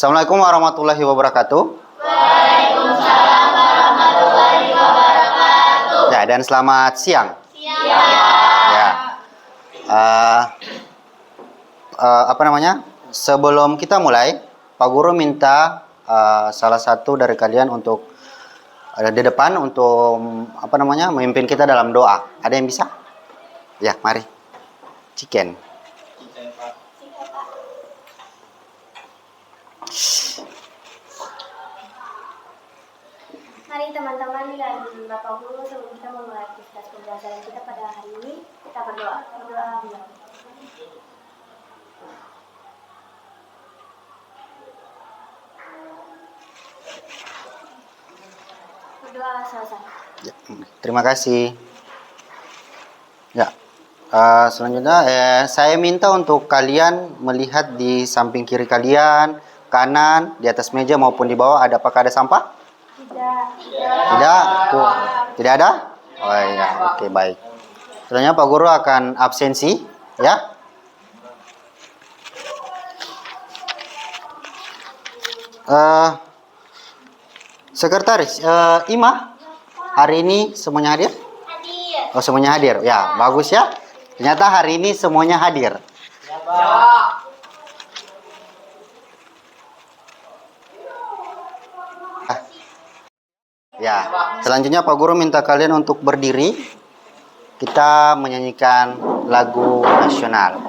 Assalamualaikum warahmatullahi wabarakatuh. Waalaikumsalam warahmatullahi wabarakatuh. Ya, dan selamat siang. Siang. Ya. Sebelum kita mulai, Pak Guru minta salah satu dari kalian untuk ada di depan untuk memimpin kita dalam doa. Ada yang bisa? Ya, mari. Chicken. Mari teman-teman dan Bapak Guru, sebelum kita memulai aktivitas pembelajaran kita pada hari ini, kita berdoa. Berdoa selesai. Ya, terima kasih. Ya, selanjutnya saya minta untuk kalian melihat di samping kiri kalian, kanan, di atas meja maupun di bawah. Apakah ada sampah? Tidak. Tidak? Tidak ada? Oh iya, oke, baik. Selanjutnya Pak Guru akan absensi, ya. Sekretaris, Ima, hari ini semuanya hadir? Hadir. Oh, semuanya hadir. Ya, bagus ya. Ternyata hari ini semuanya hadir. Ya, selanjutnya Pak Guru minta kalian untuk berdiri. Kita menyanyikan lagu nasional.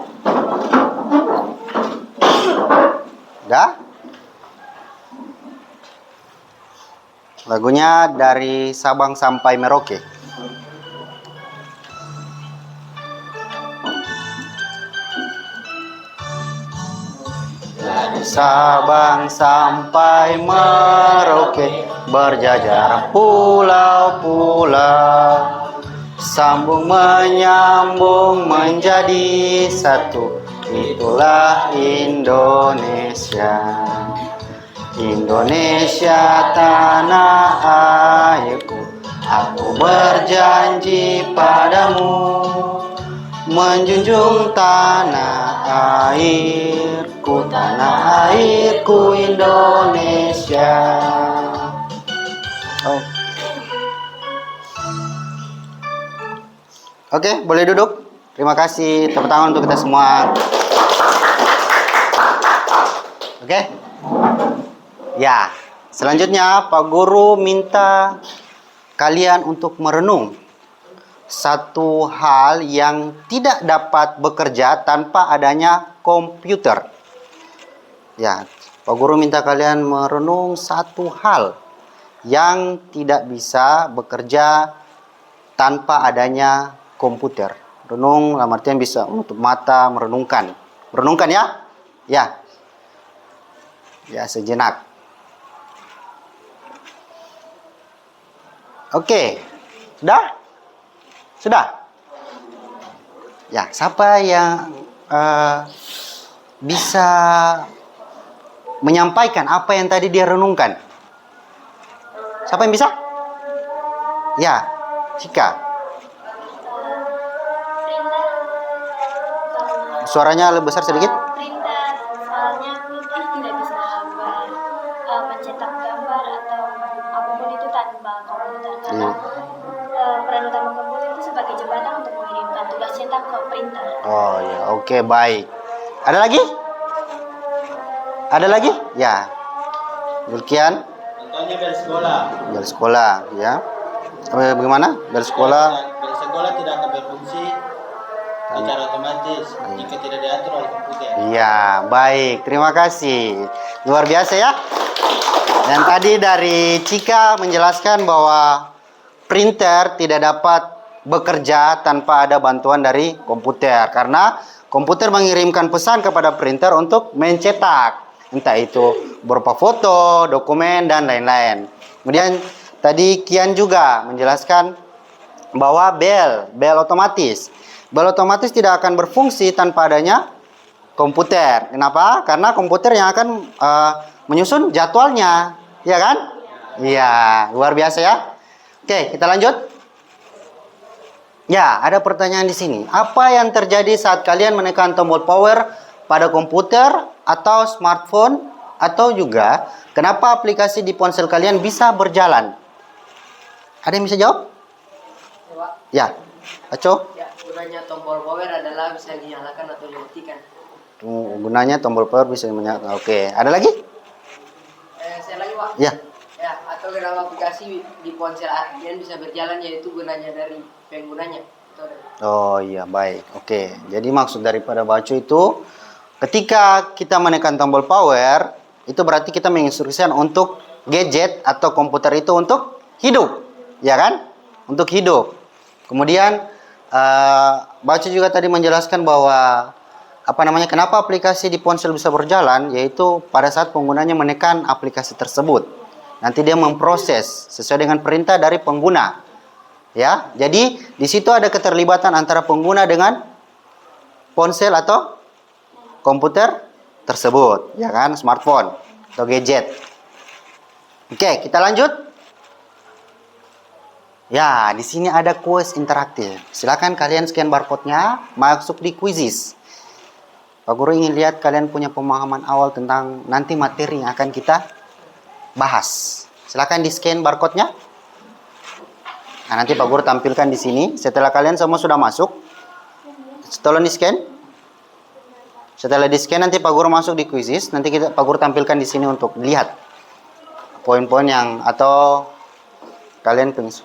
Udah? Lagunya dari Sabang sampai Merauke. Dari Sabang sampai Merauke, berjajar pulau-pulau, sambung menyambung menjadi satu, itulah Indonesia. Indonesia tanah airku, aku berjanji padamu, menjunjung tanah airku Indonesia. Oke, boleh duduk. Terima kasih. Tepuk tangan untuk kita semua. Oke. Ya, selanjutnya Pak Guru minta kalian untuk merenung satu hal yang tidak dapat bekerja tanpa adanya komputer. Ya, Pak Guru minta kalian merenung satu hal yang tidak bisa bekerja tanpa adanya komputer. Renung dalam artian bisa untuk mata merenungkan. Merenungkan ya? Ya. Ya, sejenak. Oke. Sudah? Sudah? Ya, siapa yang bisa menyampaikan apa yang tadi dia renungkan? Siapa yang bisa? Ya, Cika. Suaranya lebih besar sedikit. Printer, soalnya printer tidak bisa mencetak gambar atau apapun itu tanpa komputer, karena peran utama komputer itu sebagai jembatan untuk mengirimkan tugas cetak ke printer. Oh ya, oke, baik. Ada lagi? Ada lagi? Ya. Demikian. Contohnya bel sekolah. Bel sekolah, ya. Bagaimana? Bel sekolah. Bel sekolah tidak akan berfungsi secara otomatis jika tidak diatur oleh komputer. Iya, baik. Terima kasih. Luar biasa ya. Dan tadi dari Cika menjelaskan bahwa printer tidak dapat bekerja tanpa ada bantuan dari komputer. Karena komputer mengirimkan pesan kepada printer untuk mencetak. Entah itu berupa foto, dokumen, dan lain-lain. Kemudian tadi Kian juga menjelaskan bahwa bel otomatis. Bel otomatis tidak akan berfungsi tanpa adanya komputer. Kenapa? Karena komputer yang akan menyusun jadwalnya, ya kan? Iya, luar biasa ya. Oke, kita lanjut. Ya, ada pertanyaan di sini. Apa yang terjadi saat kalian menekan tombol power pada komputer atau smartphone Atau juga, kenapa aplikasi di ponsel kalian bisa berjalan? Ada yang bisa jawab? Ya, Aco? Ya, gunanya tombol power adalah bisa dinyalakan atau dimatikan. Gunanya tombol power bisa menyala. Oke, ada lagi? Saya lagi, Pak. Ya. Ya, atau kenapa aplikasi di ponsel kalian bisa berjalan, yaitu gunanya dari penggunanya. Oh iya, baik. Oke, jadi maksud daripada Baco itu, ketika kita menekan tombol power, itu berarti kita menginstruksikan untuk gadget atau komputer itu untuk hidup, ya kan? Untuk hidup. Kemudian Baco juga tadi menjelaskan bahwa kenapa aplikasi di ponsel bisa berjalan, yaitu pada saat penggunanya menekan aplikasi tersebut. Nanti dia memproses sesuai dengan perintah dari pengguna. Ya, jadi di situ ada keterlibatan antara pengguna dengan ponsel atau komputer tersebut, ya kan, smartphone atau gadget. Oke, kita lanjut. Ya, di sini ada kuis interaktif. Silakan kalian scan barcode-nya, masuk di Quizizz. Pak Guru ingin lihat kalian punya pemahaman awal tentang nanti materi yang akan kita bahas. Silakan di scan barcode-nya. Nah, nanti Pak Guru tampilkan di sini. Setelah kalian semua sudah masuk, tolong di scan. Setelah di scan nanti Pak Guru masuk di Quizizz. Nanti Pak Guru tampilkan di sini untuk lihat poin-poin yang atau kalian pengen.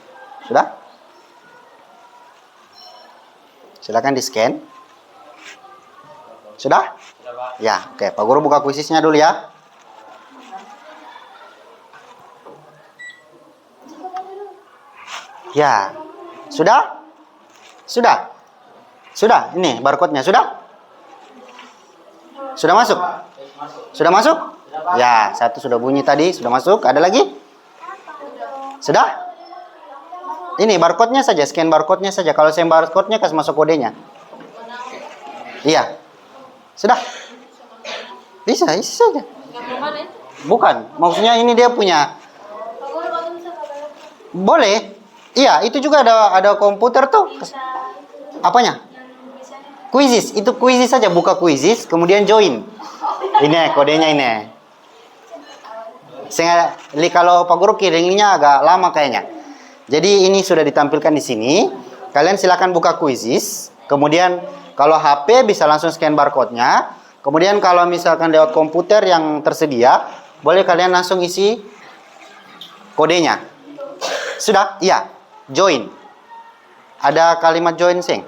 Sudah? Silakan di scan. Sudah? Ya, oke. Pak Guru buka Quizizz-nya dulu ya. Ya, sudah? Sudah? Sudah? Ini barcode-nya, sudah? Sudah masuk? Sudah masuk? Ya, satu sudah bunyi tadi, sudah masuk. Ada lagi? Sudah? Ini barcode-nya saja, scan barcode-nya saja. Kalau scan barcode-nya, kasih masuk kodenya. Iya. Sudah? Bisa saja. Bukan, maksudnya ini dia punya. Boleh. Iya, itu juga ada komputer tuh. Apanya? Quizizz, itu Quizizz saja, buka Quizizz, kemudian join. Ini kodenya ini. Kalau Pak Guru kirimnya agak lama kayaknya. Jadi ini sudah ditampilkan di sini. Kalian silakan buka Quizizz. Kemudian kalau HP bisa langsung scan barcode-nya. Kemudian kalau misalkan lewat komputer yang tersedia, boleh kalian langsung isi kodenya. Sudah? Iya. Join. Ada kalimat join sing.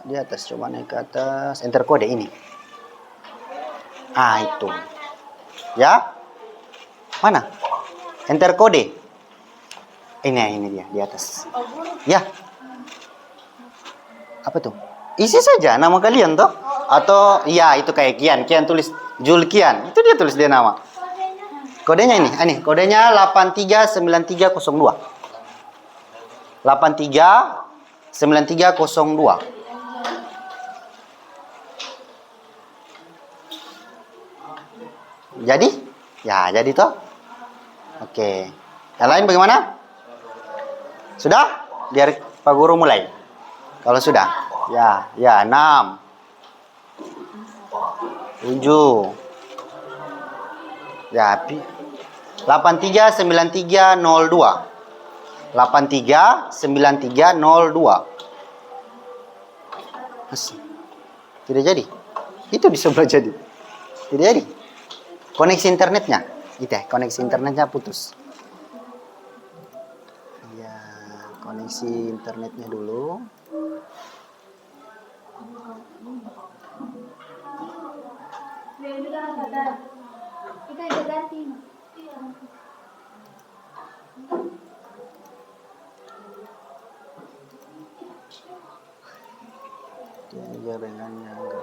Di atas, coba naik ke atas. Enter kode ini. Ah, itu. Ya. Mana? Enter kode. Ini dia di atas. Ya. Apa tuh? Isi saja nama kalian tuh. Atau ya itu kayak Kian. Kian tulis Julkian. Itu dia tulis dia nama. Kodenya ini kodenya 839302. 839302. Jadi? Ya, jadi toh. Oke. Yang lain bagaimana? Sudah? Biar Pak Guru mulai. Kalau sudah. Ya, 6. 7. Ya, 839302. 839302. Tidak jadi. Itu di sebelah jadi. Tidak jadi. Koneksi internetnya. Koneksi internetnya putus. Ya, koneksi internetnya dulu. Jaringannya enggak.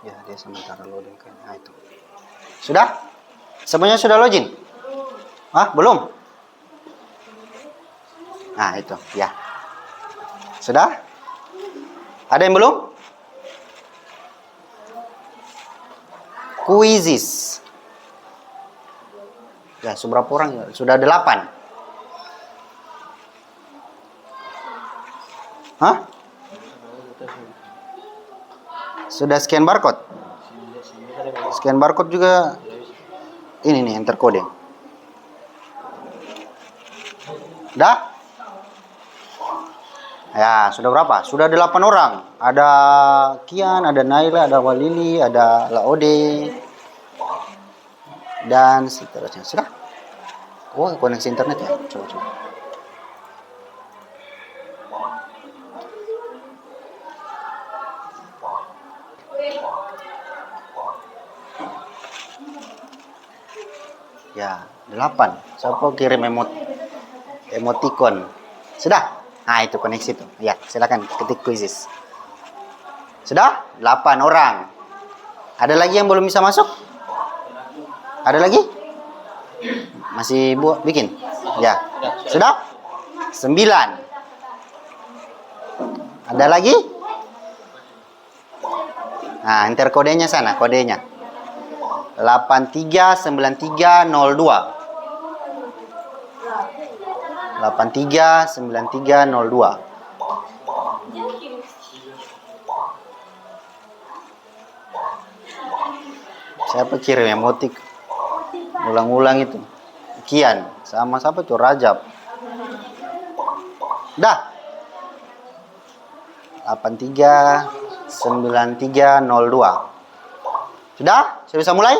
Ya, dia sementara loading kan. Nah, itu. Sudah? Semuanya sudah login? Ah, belum? Nah, itu, ya. Sudah? Ada yang belum? Quizzes. Ya, seberapa orang? Sudah 8. Hah? Sudah scan barcode? Scan barcode juga. Ini nih, enter kode. Dah? Ya, sudah berapa? Sudah 8 orang. Ada Kian, ada Naila, ada Walili, ada Laode, dan seterusnya. Sudah? Oh, koneksi internet ya? Coba. Ya, 8. Siapa kirim emoticon? Sudah? Nah, itu koneksi itu. Ya, silakan ketik quizzes. Sudah? 8 orang. Ada lagi yang belum bisa masuk? Ada lagi? Masih bikin? Ya. Sudah? 9. Ada lagi? Nah, enter kodenya sana, kodenya. 839302. 839302. Siapa kirim emotik ulang-ulang itu? Kian sama siapa tuh? Rajab. Dah. 839302. Sudah? Saya bisa mulai?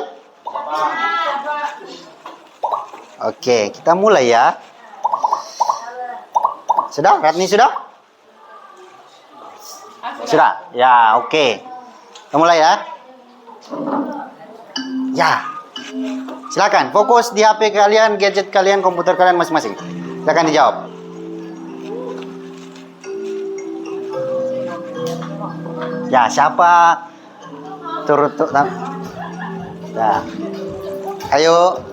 Oke, kita mulai ya. Sudah? Ratni sudah? Sudah? Ya, oke. Kita mulai ya. Ya. Silakan, fokus di HP kalian, gadget kalian, komputer kalian masing-masing. Silakan dijawab. Ya, siapa? Turut. Ya. Ayo.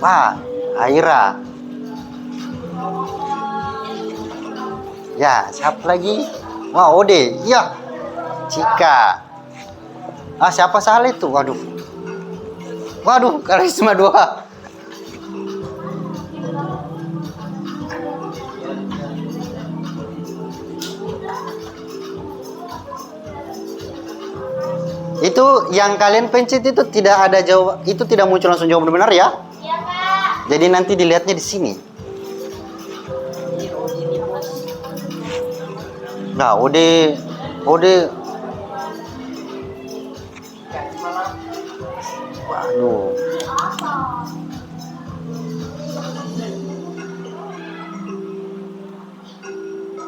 Wah, Aira. Ya, siapa lagi? Wah, Ode. Iya. Cika. Ah, siapa salah itu? Waduh. Karisma 2. Itu yang kalian pencet itu tidak ada jawab, itu tidak muncul langsung jawaban benar ya? Iya, Kak. Jadi nanti dilihatnya di sini. Nah, Ode. Waduh.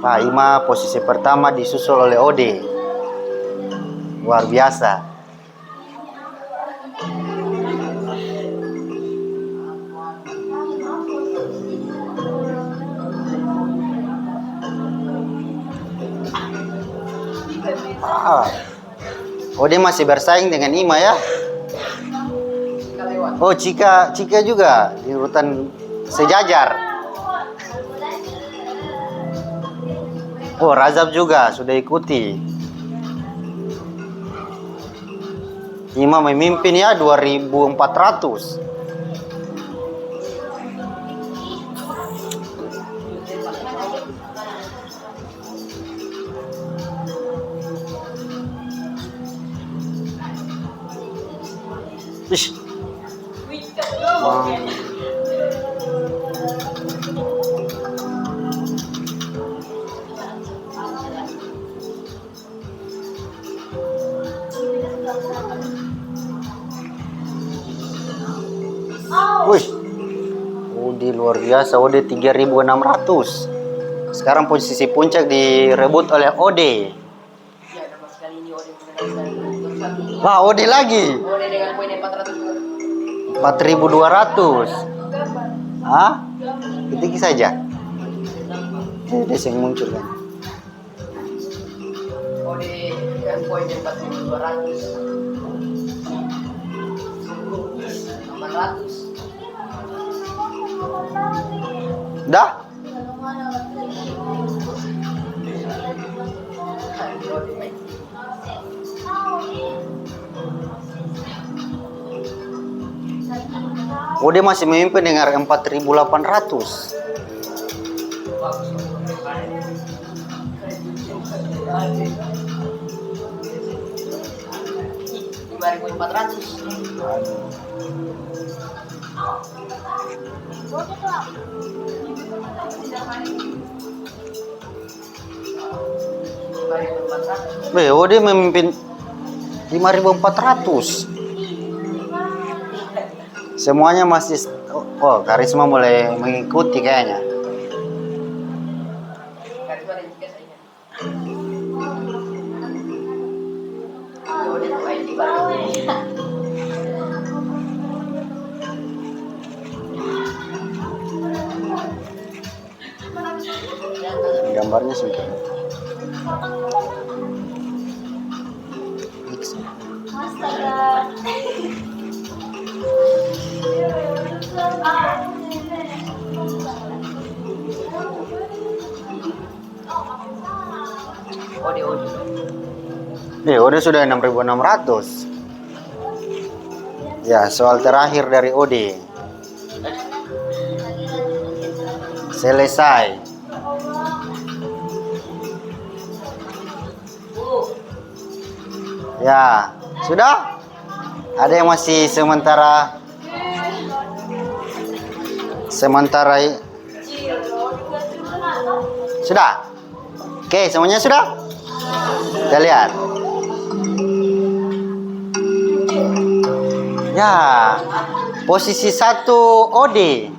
Pak Ima posisi pertama disusul oleh Ode. Luar biasa. Ode masih bersaing dengan Ima ya. Oh, Cika juga di urutan sejajar. Oh, Razab juga sudah ikuti. Ima memimpin ya 2400. Ish. Wih, Ode luar biasa. Ode 3600. Sekarang posisi puncak direbut oleh Ode. Ya, nama sekali ini Ode menang. Wah, Ode lagi. Ode dengan poin 400. 4200. Hah? Ketik saja. Ini yang muncul kan. Ode dengan poin 4200. 800. Udah? Oh, dia masih memimpin dengan 4.800. Oh, dia memimpin 5.400. Semuanya masih, oh, karisma mulai mengikuti kayaknya. Karisma dan juga saya. Oh, dia tuh ID baru. Gambarnya sudah. Astaga. Ode sudah 6.600. Ya, soal terakhir dari Ode. Selesai. Ya, sudah? Ada yang masih sementara sudah? Oke, semuanya sudah? Kita lihat. Ya, posisi 1 Ode,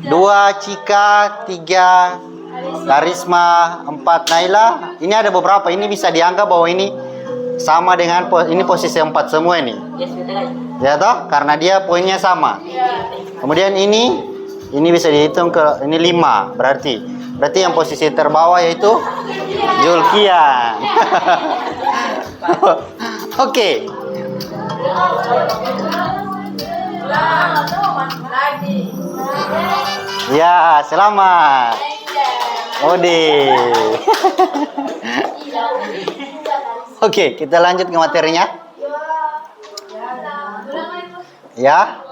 2 Cika, 3 Karisma, 4 Naila. Ini ada beberapa, ini bisa dianggap bahwa ini sama dengan ini posisi 4 semua ini. Ya toh? Karena dia poinnya sama. Kemudian ini bisa dihitung ke ini 5 berarti yang posisi terbawah yaitu Julkian. Oke. Ya, selamat. Ode. Oke, kita lanjut ke materinya. Ya.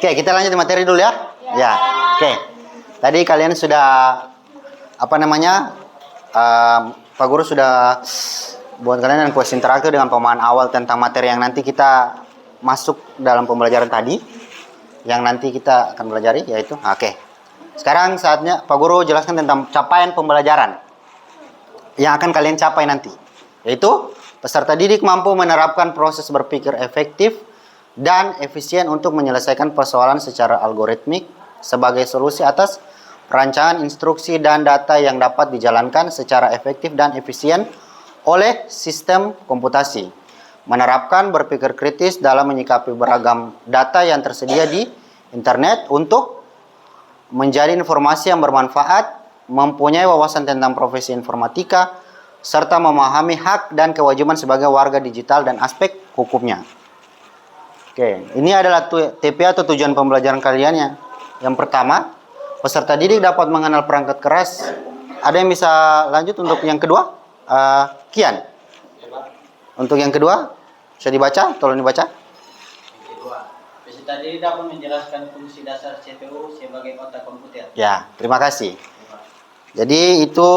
Oke, kita lanjut ke materi dulu ya. Ya. Oke. Tadi kalian sudah Pak Guru sudah buat kalian kuis interaktif dengan pemahaman awal tentang materi yang nanti kita masuk dalam pembelajaran tadi. Yang nanti kita akan pelajari yaitu oke. Sekarang saatnya Pak Guru jelaskan tentang capaian pembelajaran yang akan kalian capai nanti. Yaitu peserta didik mampu menerapkan proses berpikir efektif dan efisien untuk menyelesaikan persoalan secara algoritmik sebagai solusi atas perancangan instruksi dan data yang dapat dijalankan secara efektif dan efisien oleh sistem komputasi. Menerapkan berpikir kritis dalam menyikapi beragam data yang tersedia di internet untuk menjadi informasi yang bermanfaat, mempunyai wawasan tentang profesi informatika, serta memahami hak dan kewajiban sebagai warga digital dan aspek hukumnya. Oke, ini adalah TP atau tujuan pembelajaran kalian. Yang pertama, peserta didik dapat mengenal perangkat keras. Ada yang bisa lanjut untuk yang kedua? Kian. Untuk yang kedua, bisa dibaca? Tolong dibaca. Yang kedua, peserta didik dapat menjelaskan fungsi dasar CPU sebagai otak komputer. Ya, terima kasih. Jadi itu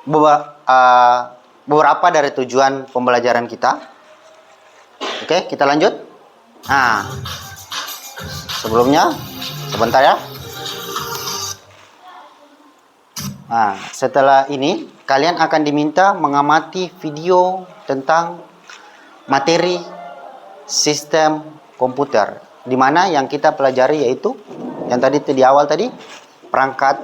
beberapa dari tujuan pembelajaran kita. Oke, kita lanjut. Nah, sebelumnya, sebentar ya. Nah, setelah ini kalian akan diminta mengamati video tentang materi sistem komputer, di mana yang kita pelajari yaitu yang tadi di awal tadi perangkat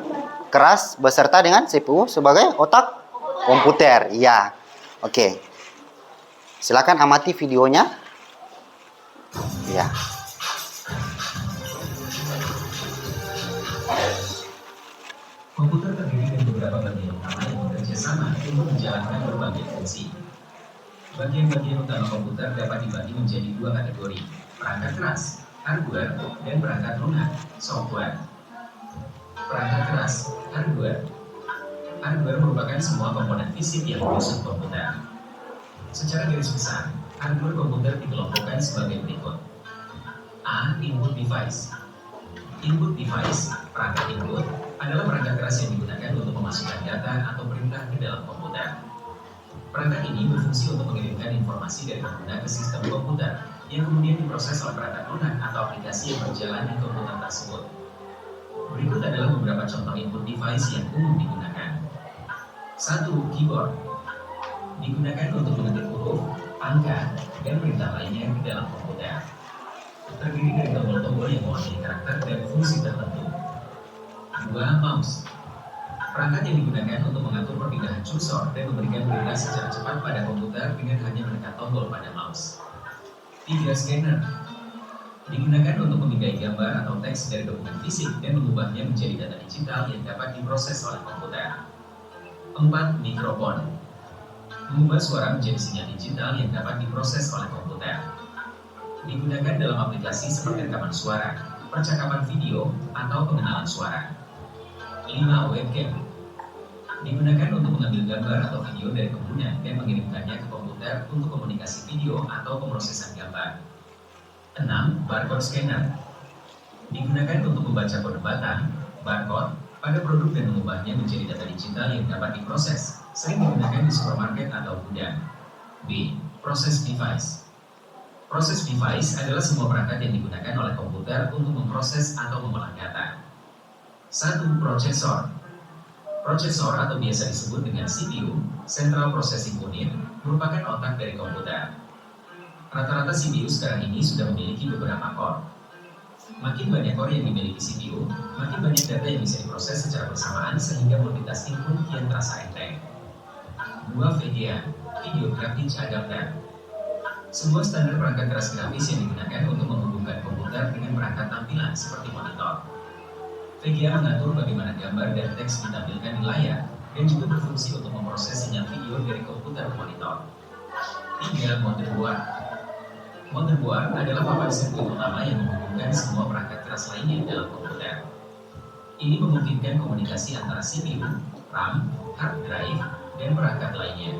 keras beserta dengan CPU sebagai otak komputer. Ya, oke. Silakan amati videonya. Ya. Komputer terdiri dari beberapa bagian utama yang bekerja sama untuk menjalankan berbagai fungsi. Bagian-bagian utama komputer dapat dibagi menjadi 2 kategori, perangkat keras hardware, dan perangkat lunak, software. Perangkat keras, hardware. Hardware merupakan semua komponen fisik yang menyusun komputer. Secara garis besar, hardware komputer dikelompokkan sebagai berikut. A. Input device. Input device, perangkat input, adalah perangkat keras yang digunakan untuk memasukkan data atau perintah ke dalam komputer. Perangkat ini berfungsi untuk mengirimkan informasi dari pengguna ke sistem komputer, yang kemudian diproses oleh perangkat lunak atau aplikasi yang berjalan di komputer tersebut. Berikut adalah beberapa contoh input device yang umum digunakan. 1. Keyboard. Digunakan untuk mengetik huruf, angka, dan perintah lainnya ke dalam komputer. Terdiri dari tombol-tombol yang mewakili karakter dan fungsi tertentu. 2. Mouse. Perangkat yang digunakan untuk mengatur perpindahan cursor dan memberikan perintah secara cepat pada komputer dengan hanya menekan tombol pada mouse. 3. Scanner. Digunakan untuk memindai gambar atau teks dari dokumen fisik dan mengubahnya menjadi data digital yang dapat diproses oleh komputer. 4. Mikrofon. Mengubah suara menjadi sinyal digital yang dapat diproses oleh komputer. Digunakan dalam aplikasi seperti rekaman suara, percakapan video, atau pengenalan suara. 5. Webcam. Digunakan untuk mengambil gambar atau video dari pengguna dan mengirimkannya ke komputer untuk komunikasi video atau pemrosesan gambar. 6. Barcode scanner. Digunakan untuk membaca kode batang, barcode, pada produk dan mengubahnya menjadi data digital yang dapat diproses, sering digunakan di supermarket atau gudang. B. Process device. Process device adalah semua perangkat yang digunakan oleh komputer untuk memproses atau mengolah data. 1. Prosesor. Prosesor atau biasa disebut dengan CPU, Central Processing Unit, merupakan otak dari komputer. Rata-rata CPU sekarang ini sudah memiliki beberapa core. Makin banyak core yang dimiliki CPU, makin banyak data yang bisa diproses secara bersamaan sehingga multitasking pun kian terasa enteng. 2. VGA, Video Graphics Adapter. Sebuah standar perangkat keras grafis yang digunakan untuk menghubungkan komputer dengan perangkat tampilan seperti monitor. VGA mengatur bagaimana gambar dan teks ditampilkan di layar dan juga berfungsi untuk memproses sinyal video dari komputer ke monitor. 3. Motherboard. Motherboard adalah papan sirkuit utama yang menghubungkan semua perangkat keras lainnya dalam komputer. Ini memungkinkan komunikasi antara CPU, RAM, hard drive, dan perangkat lainnya.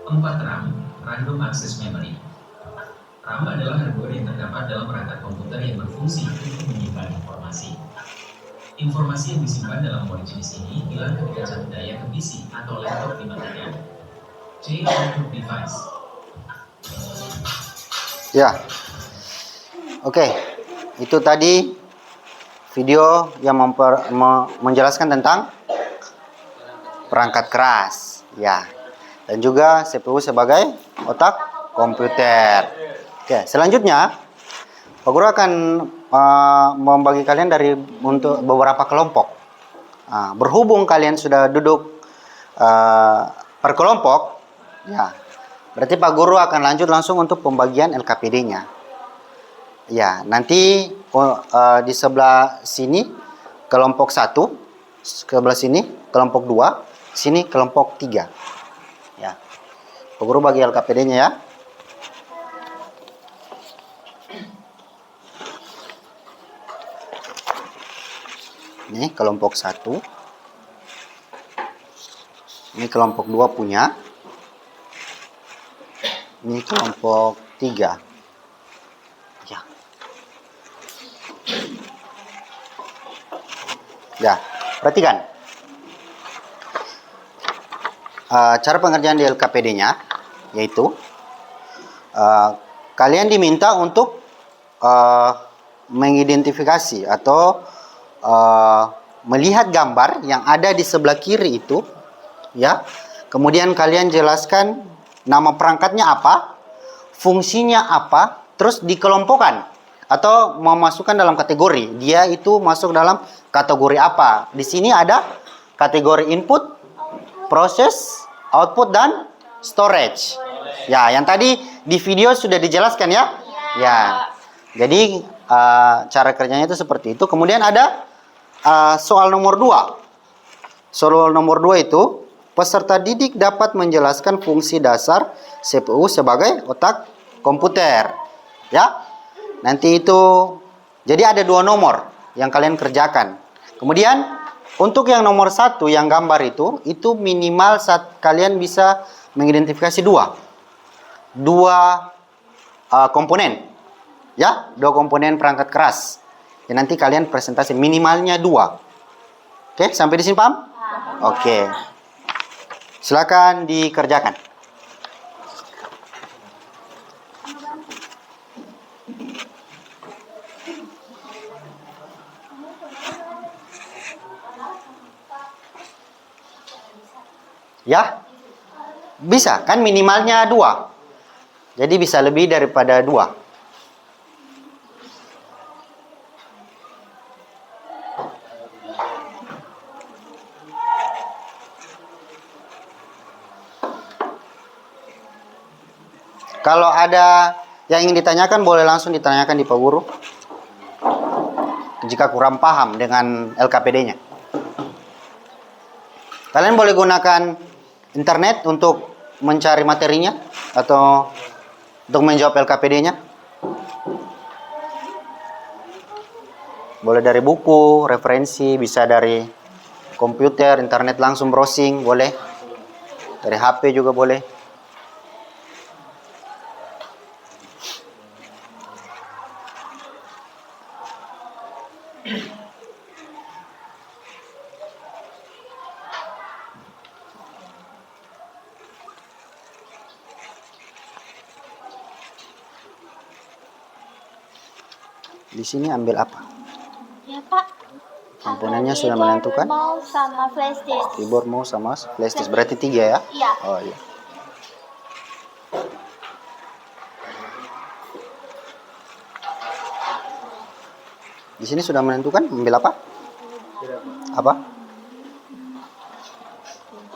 4. RAM, Random Access Memory. RAM adalah hardware yang terdapat dalam perangkat komputer yang berfungsi untuk menyimpan informasi. Informasi yang disimpan dalam memori jenis ini hilang ketika cari daya ke PC atau laptop dimatikan. C. Output device. Ya, oke. Itu tadi video yang menjelaskan tentang perangkat keras, ya, dan juga CPU sebagai otak komputer. Oke, selanjutnya Pak Guru akan membagi kalian untuk beberapa kelompok. Berhubung kalian sudah duduk per kelompok, ya, berarti Pak Guru akan lanjut langsung untuk pembagian LKPD-nya. Ya, nanti di sebelah sini kelompok 1, sebelah sini kelompok 2, sini kelompok 3. Ya. Pak Guru bagi LKPD-nya ya. Ini kelompok 1. Ini kelompok 2 punya. Ini kelompok 3. Ya. Ya, perhatikan. Cara pengerjaan di LKPD-nya yaitu kalian diminta untuk mengidentifikasi atau melihat gambar yang ada di sebelah kiri itu, ya. Kemudian kalian jelaskan nama perangkatnya apa, fungsinya apa, terus dikelompokkan atau memasukkan dalam kategori. Dia itu masuk dalam kategori apa? Di sini ada kategori input, proses, output, dan storage. Ya, yang tadi di video sudah dijelaskan ya. Ya. Jadi cara kerjanya itu seperti itu. Kemudian ada soal nomor 2. Soal nomor 2 itu peserta didik dapat menjelaskan fungsi dasar CPU sebagai otak komputer. Ya. Nanti itu, jadi ada 2 nomor yang kalian kerjakan. Kemudian untuk yang nomor 1 yang gambar itu minimal saat kalian bisa mengidentifikasi dua komponen, ya, 2 komponen perangkat keras. Ya, nanti kalian presentasi minimalnya 2. Oke, sampai di sini paham? Oke, silakan dikerjakan. Ya, bisa kan minimalnya 2. Jadi bisa lebih daripada 2. Kalau ada yang ingin ditanyakan, boleh langsung ditanyakan di Pak Guru. Jika kurang paham dengan LKPD-nya. Kalian boleh gunakan internet untuk mencari materinya atau untuk menjawab LKPD-nya. Boleh dari buku, referensi, bisa dari komputer, internet langsung browsing, boleh. Dari HP juga boleh. Di sini ambil apa? Ya Pak. Komponennya sudah menentukan? Mau sama flash disk. Keyboard, mouse, sama flash disk. Berarti 3 ya? Iya. Oh iya. Di sini sudah menentukan ambil apa? Apa?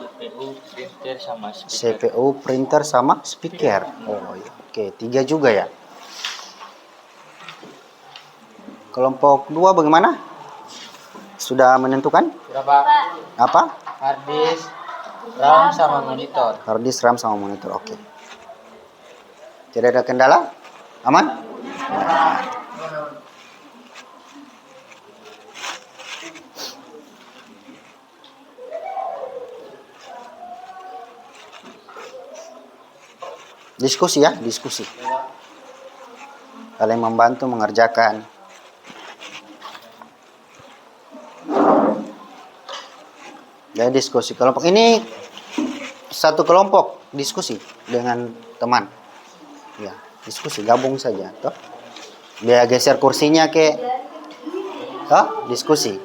CPU, printer sama speaker. CPU, printer sama speaker. Oh iya. Oke, 3 juga ya. Kelompok 2 bagaimana? Sudah menentukan? Berapa? Apa? Hard disk, RAM sama monitor. Hard disk, RAM sama monitor. Oke. Tidak ada kendala? Aman? Diskusi ya, diskusi. Kalian membantu mengerjakan. Jadi diskusi. Kelompok ini satu kelompok diskusi dengan teman. Ya, diskusi, gabung saja, toh. Dia geser kursinya ke, toh, diskusi.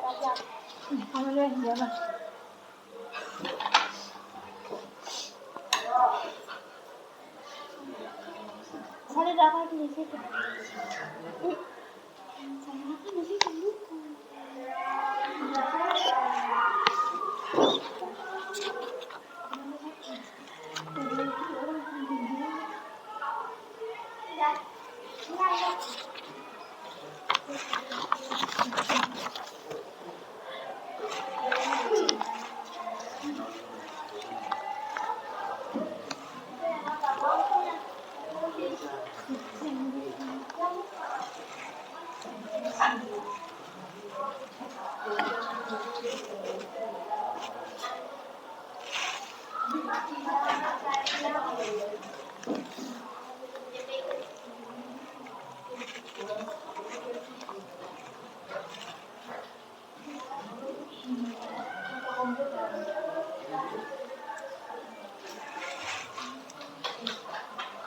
Kamu deh, jangan. Saya dapat di situ. Saya makan di situ bukan.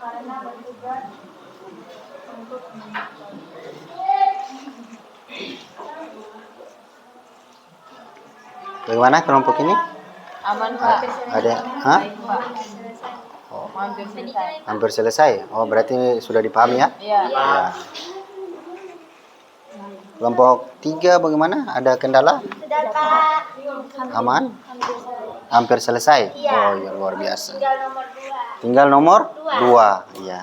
Karena bertugas untuk Bagaimana kelompok ini? Aman Pak. Ada, hah? Baik Pak. Oh, Hampir selesai. hampir selesai. Oh, berarti sudah dipahami ya? Iya. Ya. Kelompok 3 bagaimana? Ada kendala? sudah Pak. Aman? Hampir selesai. Hampir selesai? Iya. Oh, ya luar biasa. Tinggal nomor 2. Tinggal nomor Dua. 2. Iya.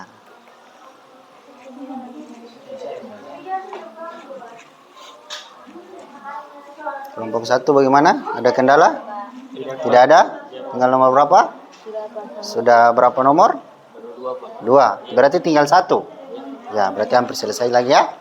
Kelompok 1 bagaimana? Ada kendala? Tidak ada? Tinggal nomor berapa? Sudah berapa nomor? 2. Berarti tinggal 1. Ya, berarti hampir selesai lagi ya.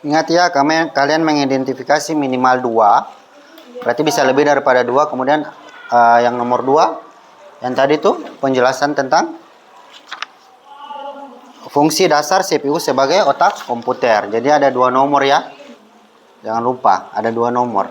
Ingat ya, kalian mengidentifikasi minimal 2. Berarti bisa lebih daripada 2. Kemudian yang nomor 2, yang tadi tuh penjelasan tentang fungsi dasar CPU sebagai otak komputer. Jadi ada 2 nomor ya. Jangan lupa, ada 2 nomor.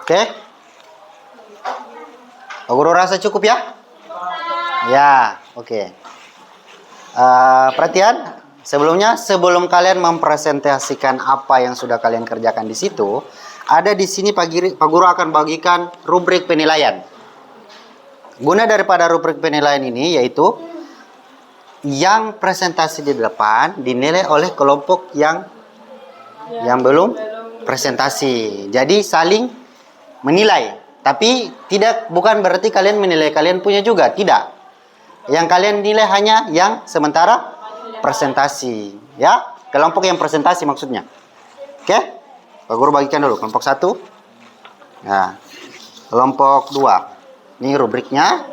Oke? Pak Guru rasa cukup ya? Ya, oke. Perhatian, sebelum kalian mempresentasikan apa yang sudah kalian kerjakan di situ, ada di sini Pak Guru akan bagikan rubrik penilaian. Guna daripada rubrik penilaian ini yaitu yang presentasi di depan dinilai oleh kelompok yang belum presentasi. Jadi saling menilai. Tapi bukan berarti kalian menilai kalian punya juga, tidak. Yang kalian nilai hanya yang sementara presentasi, ya. Kelompok yang presentasi maksudnya. Oke? Pak Guru bagikan dulu kelompok 1. Nah, kelompok 2. Ini rubriknya.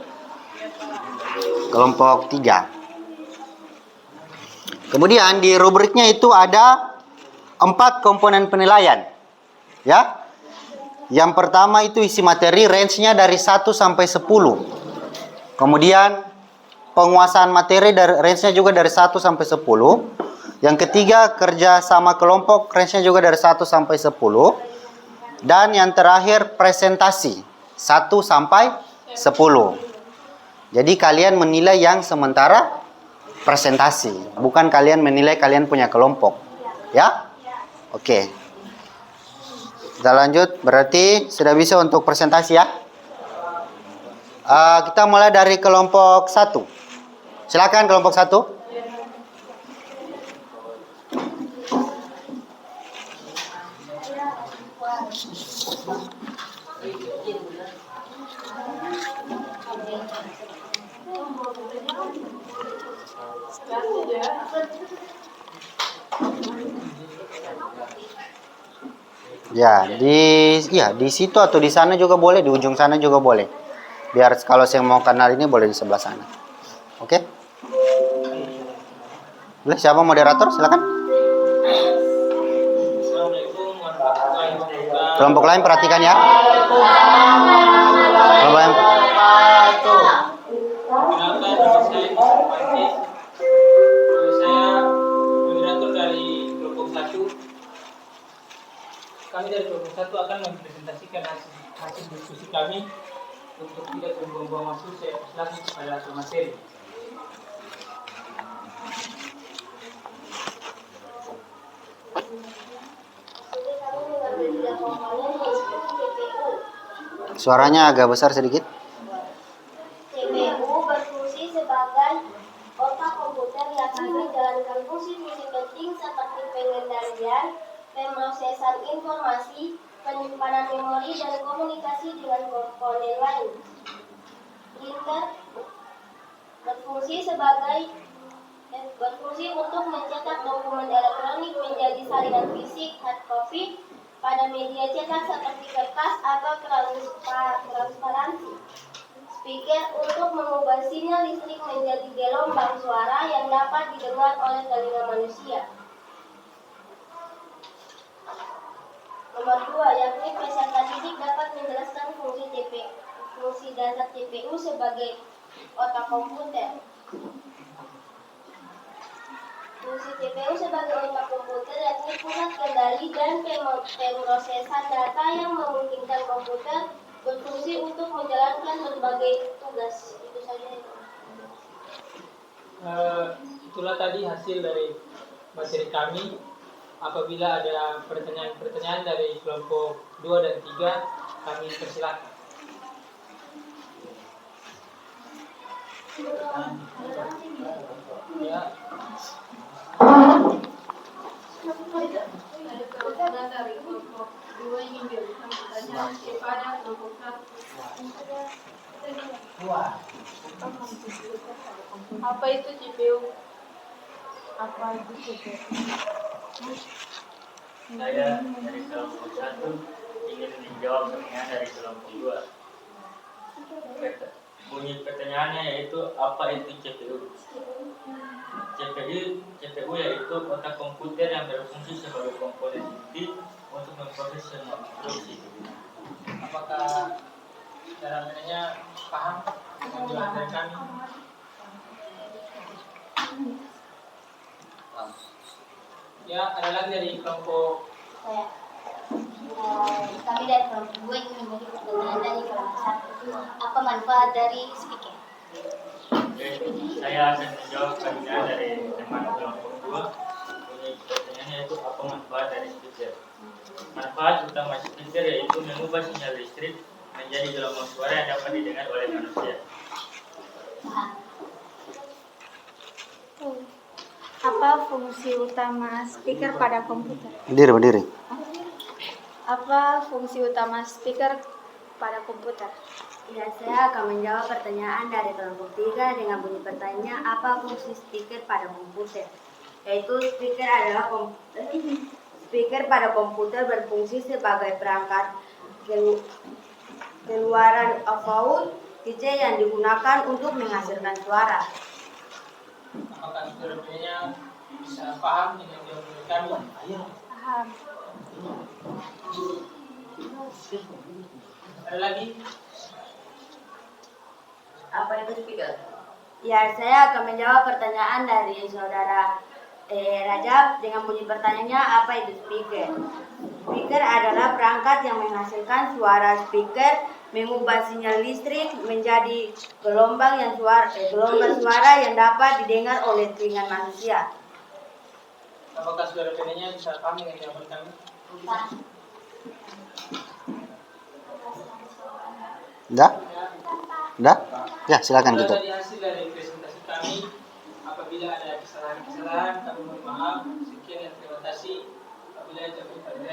Kelompok 3. Kemudian di rubriknya itu ada 4 komponen penilaian. Ya. Yang pertama itu isi materi, range-nya dari 1 sampai 10. Kemudian penguasaan materi range-nya juga dari 1 sampai 10. Yang ketiga kerja sama kelompok, range-nya juga dari 1 sampai 10. Dan yang terakhir presentasi 1 sampai 10. Jadi kalian menilai yang sementara presentasi, bukan kalian menilai kalian punya kelompok. Ya? Oke. Kita lanjut, berarti sudah bisa untuk presentasi ya. Kita mulai dari kelompok 1. Silakan kelompok 1. Ya, di situ atau di sana juga boleh, di ujung sana juga boleh. Biar kalau saya mau kenal ini boleh di sebelah sana. Oke? Boleh, siapa moderator? Silakan. Kelompok lain perhatikan ya. Kelompok lain. Kami dari kelompok 1 akan mempresentasikan hasil diskusi kami untuk tidak membuang-buang waktu. Saya langsung pada materi. Suaranya agak besar sedikit. CPU berfungsi sebagai otak komputer yang akan menjalankan fungsi-fungsi penting seperti pengendalian, pemrosesan informasi, penyimpanan memori, dan komunikasi dengan komponen lain. Printer berfungsi untuk mencetak dokumen elektronik menjadi salinan fisik hard copy pada media cetak seperti kertas atau transparansi. Speaker untuk mengubah sinyal listrik menjadi gelombang suara yang dapat didengar oleh telinga manusia. Nomor 2, yakni peserta didik dapat menjelaskan fungsi dasar CPU sebagai otak komputer. Fungsi CPU sebagai otak komputer yakni pusat kendali dan pemrosesan data yang memungkinkan komputer berfungsi untuk menjalankan berbagai tugas. Itu saja. Itulah tadi hasil dari materi kami. Apabila ada pertanyaan-pertanyaan dari kelompok 2 dan 3, kami persilakan. Ya. Apa itu CPU? Apa itu CPU? Saya dari kelompok 1 ingin menjawab pertanyaan dari kelompok 2. Bunyi pertanyaannya yaitu apa itu CPU? CPU yaitu otak komputer yang berfungsi sebagai komponen inti untuk memproses semua instruksi. Apakah dalam penanya paham penjelasan dari kami? Ya, ada lagi dari kelompok Saya kami dari kelompok 2 ingin memberi pertanyaan dari kelompok 1. Apa manfaat dari speaker? Oke, saya akan menjawab pertanyaan dari teman kelompok 2. Bunyi pertanyaannya yaitu apa manfaat dari speaker? Manfaat utama speaker yaitu mengubah sinyal listrik menjadi gelombang suara yang dapat didengar oleh manusia. Paham. Apa fungsi utama speaker pada komputer? Berdiri. Apa fungsi utama speaker pada komputer? Ya, saya akan menjawab pertanyaan dari kelompok 3 dengan bunyi pertanyaan apa fungsi speaker pada komputer. Yaitu speaker pada komputer berfungsi sebagai perangkat keluaran output DC yang digunakan untuk menghasilkan suara. apakah saudara bisa paham dengan jawaban kami? Paham. Ada lagi? Apa itu speaker? Ya, saya akan menjawab pertanyaan dari saudara Rajab dengan bunyi pertanyaannya apa itu speaker. Speaker adalah perangkat yang menghasilkan suara. Speaker mengubah sinyal listrik menjadi gelombang suara yang dapat didengar oleh telinga manusia. Apakah saudara penanya bisa paham dengan jawaban kami? Udah? Ya, silakan Kalau gitu. tadi hasil dari presentasi kami, apabila ada kesalahan-kesalahan, kami mohon maaf. Sekian dan terima kasih. Apabila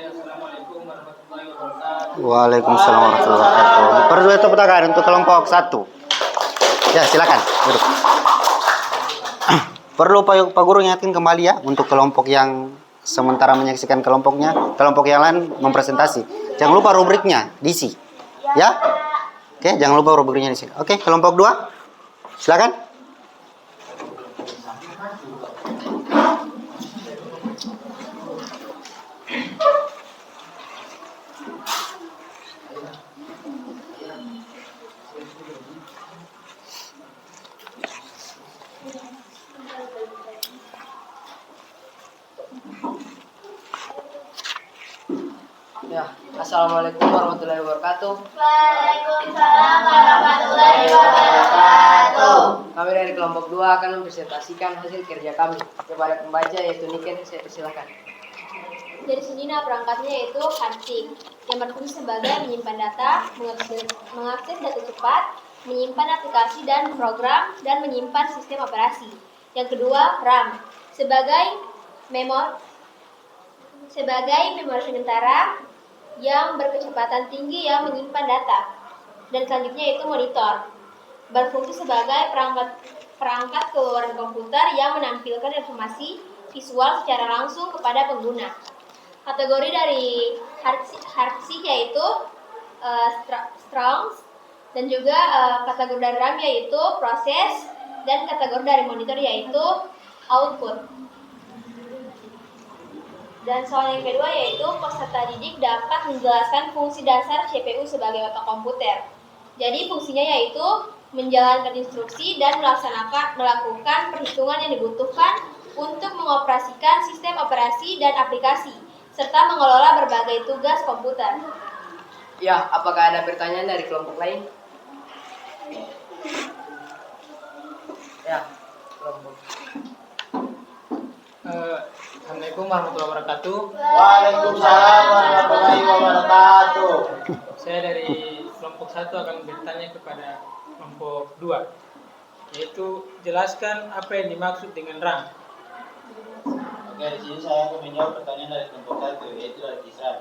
Assalamualaikum warahmatullahi wabarakatuh. Waalaikumsalam warahmatullahi wabarakatuh. Perlu tepuk tangan untuk kelompok 1. Ya, silakan. Duduk. Perlu Pak Guru ingatkan kembali ya untuk kelompok yang sementara menyaksikan kelompok yang lain mempresentasi. Jangan lupa rubriknya diisi. Ya? Oke, jangan lupa rubriknya diisi. Oke, kelompok 2. Silakan. Ya, Assalamualaikum warahmatullahi wabarakatuh. Waalaikumsalam warahmatullahi wabarakatuh. Kami dari kelompok 2 akan mempresentasikan hasil kerja kami kepada pembaca yaitu Niken. Saya persilakan. Dari sini perangkatnya yaitu harddisk yang berfungsi sebagai menyimpan data, mengakses data cepat, menyimpan aplikasi dan program, dan menyimpan sistem operasi. Yang kedua, RAM sebagai memori sementara yang berkecepatan tinggi yang menyimpan data. Dan selanjutnya yaitu monitor, berfungsi sebagai perangkat keluaran komputer yang menampilkan informasi visual secara langsung kepada pengguna. Kategori dari harddisk yaitu strong, dan juga kategori dari RAM yaitu proses, dan kategori dari monitor yaitu output. Dan soal yang kedua yaitu peserta didik dapat menjelaskan fungsi dasar CPU sebagai otak komputer. Jadi fungsinya yaitu menjalankan instruksi dan melakukan perhitungan yang dibutuhkan untuk mengoperasikan sistem operasi dan aplikasi, serta mengelola berbagai tugas komputer. Ya, apakah ada pertanyaan dari kelompok lain? Ya, kelompok. Assalamualaikum warahmatullahi wabarakatuh. Waalaikumsalam warahmatullahi wabarakatuh. Saya dari kelompok 1 akan bertanya kepada kelompok 2, yaitu jelaskan apa yang dimaksud dengan RAM. Oke, di sini saya akan menjawab pertanyaan dari kelompok 1, yaitu dari Kisran.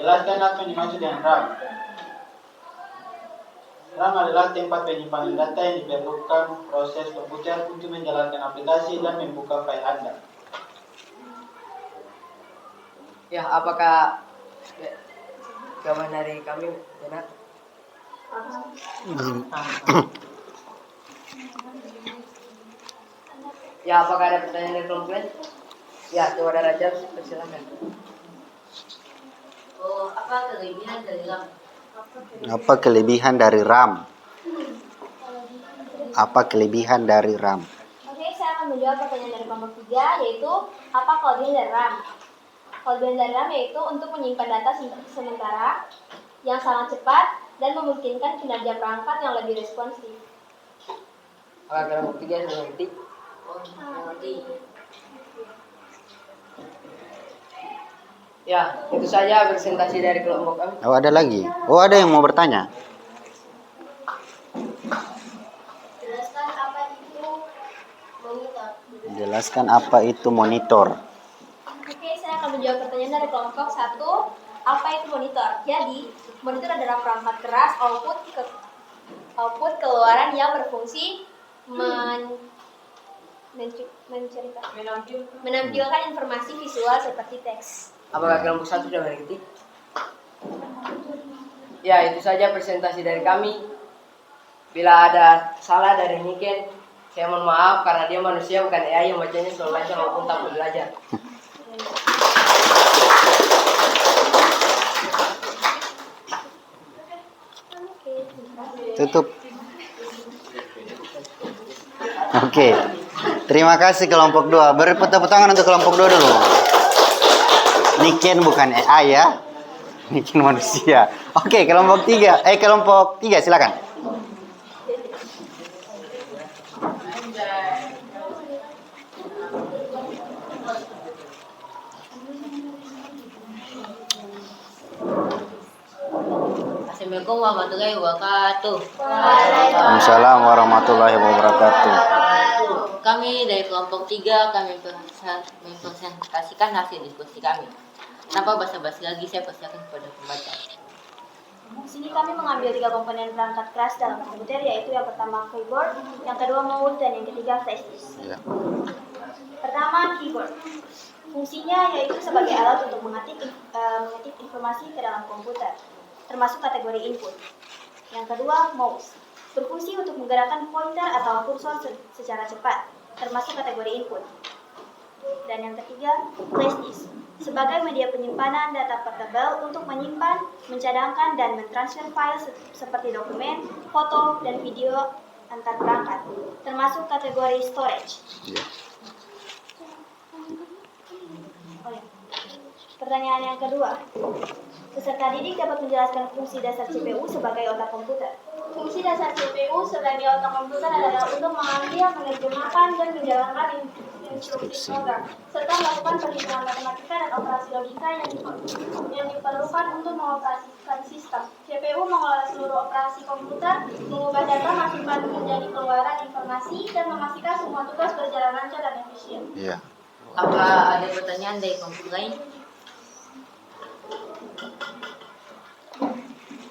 Jelaskan apa yang dimaksud dengan RAM. RAM adalah tempat penyimpanan data yang diperlukan proses komputer untuk menjalankan aplikasi dan membuka file Anda. Ya, apakah Jawaban dari kami benar. Ya, apakah ada pertanyaan dari kelompok lain? Ya, coba ada Rajab, silakan. Oh, apa kelebihan dari RAM? Apa kelebihan dari RAM? Apa kelebihan dari RAM? Oke, saya akan menjawab pertanyaan dari kelompok 3, yaitu apa kelebihan dari RAM? Kelebihan dari RAM yaitu untuk menyimpan data sementara yang sangat cepat dan memungkinkan kinerja perangkat yang lebih responsif. Apakah kelompok 3 sudah mengerti? Ya, itu saja presentasi dari kelompok kami. Oh, ada lagi? Oh, ada yang mau bertanya? Jelaskan apa itu monitor. Jelaskan apa itu monitor. Oke, saya akan menjawab pertanyaan dari kelompok 1. Apa itu monitor? Jadi, monitor adalah perangkat keras output keluaran yang berfungsi menampilkan informasi visual seperti teks. Apakah kelompok 1 sudah mengerti? Ya, itu saja presentasi dari kami. Bila ada salah dari Niken, saya mohon maaf karena dia manusia bukan AI yang bacanya selalu lancar maupun tak belajar. Tutup. Oke. Terima kasih kelompok 2. Beri tepuk tangan untuk kelompok 2 dulu. Niken bukan AI ya. Niken manusia. Oke, kelompok 3. Kelompok 3 silakan. Assalamualaikum warahmatullahi wabarakatuh. Waalaikumsalam warahmatullahi wabarakatuh. Kami dari kelompok 3 kami mempresentasikan hasil diskusi kami. Tanpa basa-basi lagi, saya persilakan kepada pembaca. Di sini kami mengambil 3 komponen perangkat keras dalam komputer, yaitu yang pertama keyboard, yang kedua mouse, dan yang ketiga flash disk. Ya. Pertama, keyboard. Fungsinya yaitu sebagai alat untuk mengetik informasi ke dalam komputer, termasuk kategori input. Yang kedua, mouse. Berfungsi untuk menggerakkan pointer atau kursor secara cepat, termasuk kategori input. Dan yang ketiga, flash disk. Sebagai media penyimpanan data portable untuk menyimpan, mencadangkan, dan mentransfer file seperti dokumen, foto, dan video antar perangkat, termasuk kategori storage. Oh ya. Pertanyaan yang kedua. Peserta didik dapat menjelaskan fungsi dasar CPU sebagai otak komputer. Fungsi dasar CPU sebagai otak komputer adalah untuk mengambil, menerjemahkan, dan menjalankan instruksi program, serta melakukan perhitungan matematika dan operasi logika yang diperlukan untuk mengoperasikan sistem. CPU mengelola seluruh operasi komputer, mengubah data masukkan menjadi keluaran informasi, dan memastikan semua tugas berjalan lancar dan efisien. Iya. Apa ada pertanyaan dari kelompok lain?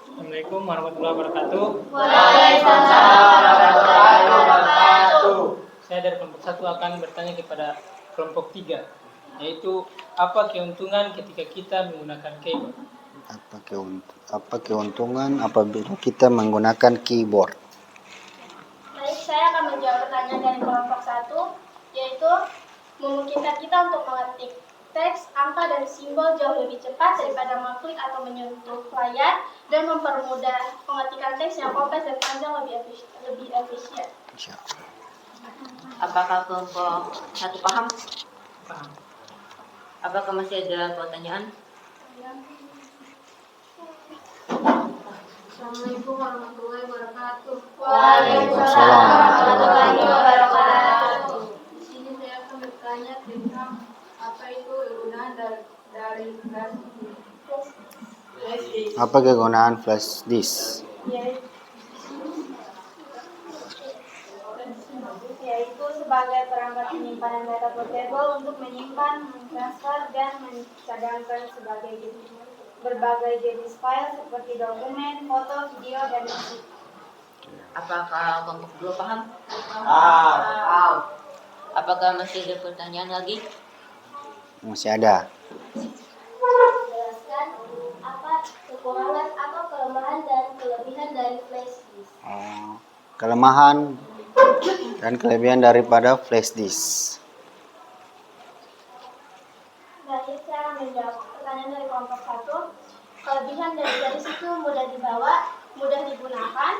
Assalamualaikum warahmatullahi wabarakatuh. Waalaikumsalam warahmatullahi wabarakatuh. Saya dari kelompok 1 akan bertanya kepada kelompok 3, yaitu apa keuntungan ketika kita menggunakan keyboard? Apa keuntungan apabila kita menggunakan keyboard? Baik, saya akan menjawab pertanyaan dari kelompok 1, yaitu memungkinkan kita untuk mengetik teks, angka, dan simbol jauh lebih cepat daripada mengklik atau menyentuh layar, dan mempermudah pengetikan teks yang kompleks dan panjang lebih efisien. Apakah kelompok 1 paham? Paham. Apakah masih ada pertanyaan? Assalamualaikum warahmatullahi wabarakatuh. Waalaikumsalam warahmatullahi wabarakatuh. Di sini saya akan bertanya tentang apa itu kegunaan dari flash disk. Apa kegunaan flash disk? Yaitu sebagai perangkat penyimpanan data portable untuk menyimpan, mentransfer, dan mencadangkan berbagai jenis file seperti dokumen, foto, video, dan musik. Apakah kelompok 2 paham? Paham. Apakah masih ada pertanyaan lagi? Masih ada. Jelaskan apa kekurangan kelemahan dan kelebihan daripada flash disk. Baik, saya akan menjawab pertanyaan dari kelompok 1. Kelebihan dari garis itu mudah dibawa, mudah digunakan,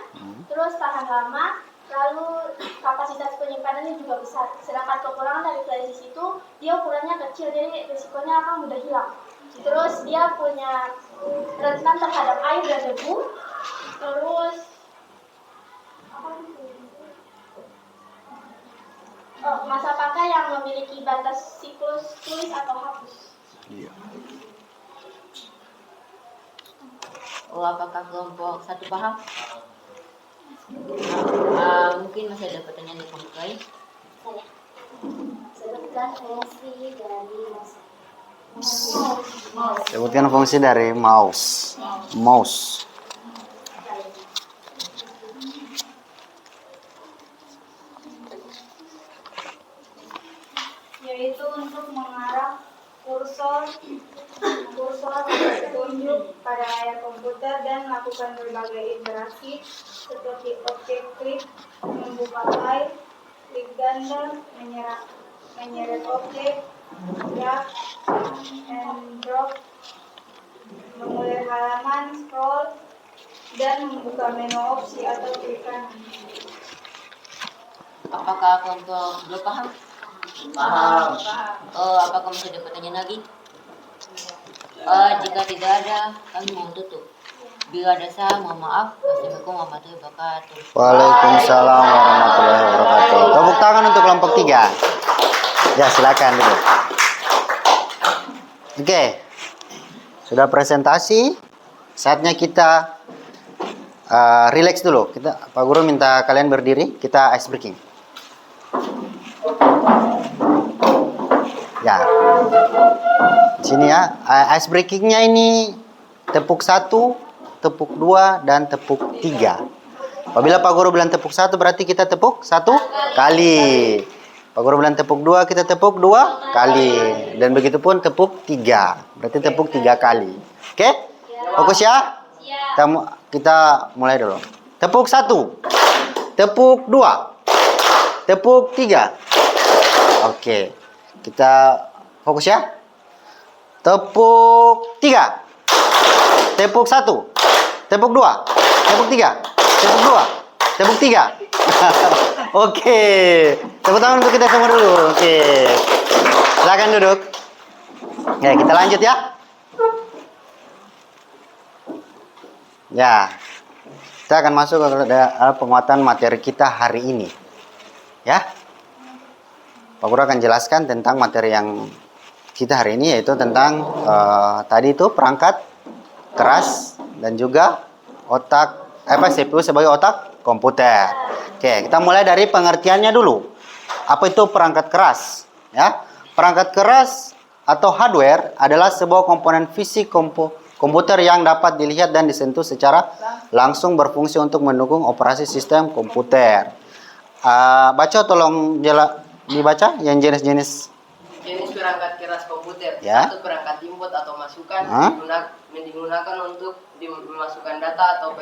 terus tahan lama, lalu kapasitas penyimpanannya juga besar. Sedangkan kekurangan dari flash disk itu, dia ukurannya kecil, jadi risikonya akan mudah hilang. Terus dia punya rentan terhadap air dan debu. Terus masa pakai yang memiliki batas siklus tulis atau hapus. Iya. Oh, apakah kelompok 1 paham? Mungkin masih ada pertanyaan di kelompok lain? Saya. Sebutkan fungsi dari mouse. Sebutkan fungsi dari mouse. Mouse. Yaitu untuk mengarah kursor tunjuk pada layar komputer dan melakukan berbagai interaksi seperti objek klik, membuka file, klik ganda, menyeret objek, drag and drop, memulai halaman, scroll, dan membuka menu opsi atau klik kanan. Apakah kelompok 2 paham? Paham. Oh, apakah masih ada pertanyaan lagi? Jika tidak ada, kami mau tutup. Bila ada salah, mohon maaf. Wassalamualaikum warahmatullahi wabarakatuh. Waalaikumsalam warahmatullahi wabarakatuh. Tepuk tangan untuk kelompok 3. Ya, silakan dulu. Oke. Sudah presentasi. Saatnya kita relax dulu. Pak Guru minta kalian berdiri, kita ice breaking. Ya. Di sini ya, ice breakingnya ini tepuk 1, tepuk 2, dan tepuk 3. Apabila Pak Guru bilang tepuk 1 berarti kita tepuk 1 kali. Pak Guru bilang tepuk 2, kita tepuk 2 kali. Dan begitu pun tepuk 3. Berarti tepuk 3 kali. Oke? Fokus ya? Kita mulai dulu. Tepuk 1. Tepuk 2. Tepuk 3. Oke. Kita fokus ya. Tepuk 3. Tepuk 1. Tepuk 2. Tepuk 3. Tepuk 2. Tepuk 3. Oke. Tepuk tangan untuk kita semua dulu. Oke. Silakan duduk. Ya, kita lanjut ya. Ya. Kita akan masuk ke penguatan materi kita hari ini. Ya. Pak Guru akan jelaskan tentang materi yang kita hari ini, yaitu tentang tadi itu perangkat keras dan juga CPU sebagai otak komputer. Oke, kita mulai dari pengertiannya dulu. Apa itu perangkat keras? Ya, perangkat keras atau hardware adalah sebuah komponen fisik komputer yang dapat dilihat dan disentuh secara langsung, berfungsi untuk mendukung operasi sistem komputer. Baca tolong dibaca yang jenis-jenis perangkat keras komputer. Ya. Satu, perangkat input atau masukan digunakan untuk memasukkan data atau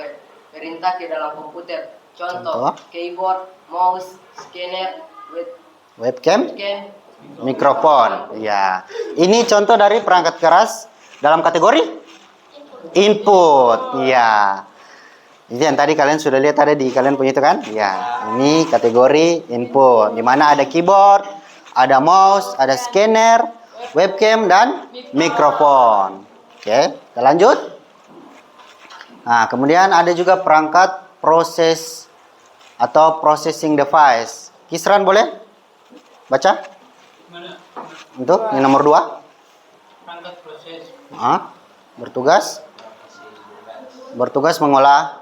perintah ke dalam komputer. Contoh. Keyboard, mouse, scanner, webcam, mikrofon. Ya. Ini contoh dari perangkat keras dalam kategori input. Ya. Itu yang tadi kalian sudah lihat ada di kalian punya itu kan? Ya, ini kategori input. Di mana ada keyboard, ada mouse, ada scanner, webcam, dan mikrofon. Oke, kita lanjut. Nah, kemudian ada juga perangkat proses atau processing device. Kisran boleh baca? Mana? Untuk yang nomor 2. Perangkat proses. Bertugas mengolah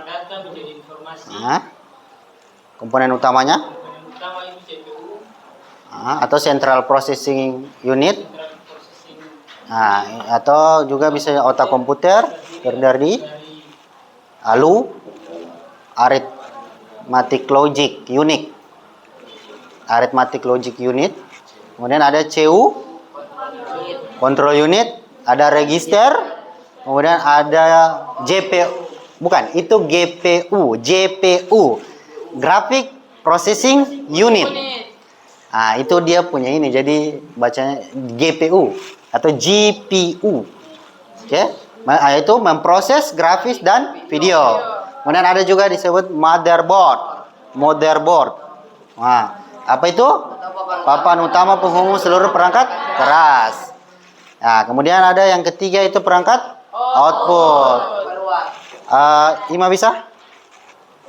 data menjadi informasi. Komponen utamanya Komponen utama itu CPU. atau Central Processing Unit. Central processing Atau juga bisa otak komputer terdiri dari ALU, Arithmetic Logic Unit. Kemudian ada CU, Control Unit, ada register, kemudian ada Bukan, itu GPU, JPU, Graphic Processing Unit. Nah, itu dia punya ini, jadi bacanya GPU atau GPU. Oke, itu memproses grafis dan video. Kemudian ada juga disebut motherboard. Nah, apa itu? Papan utama penghubung seluruh perangkat keras. Nah, kemudian ada yang ketiga itu perangkat output. Ima bisa?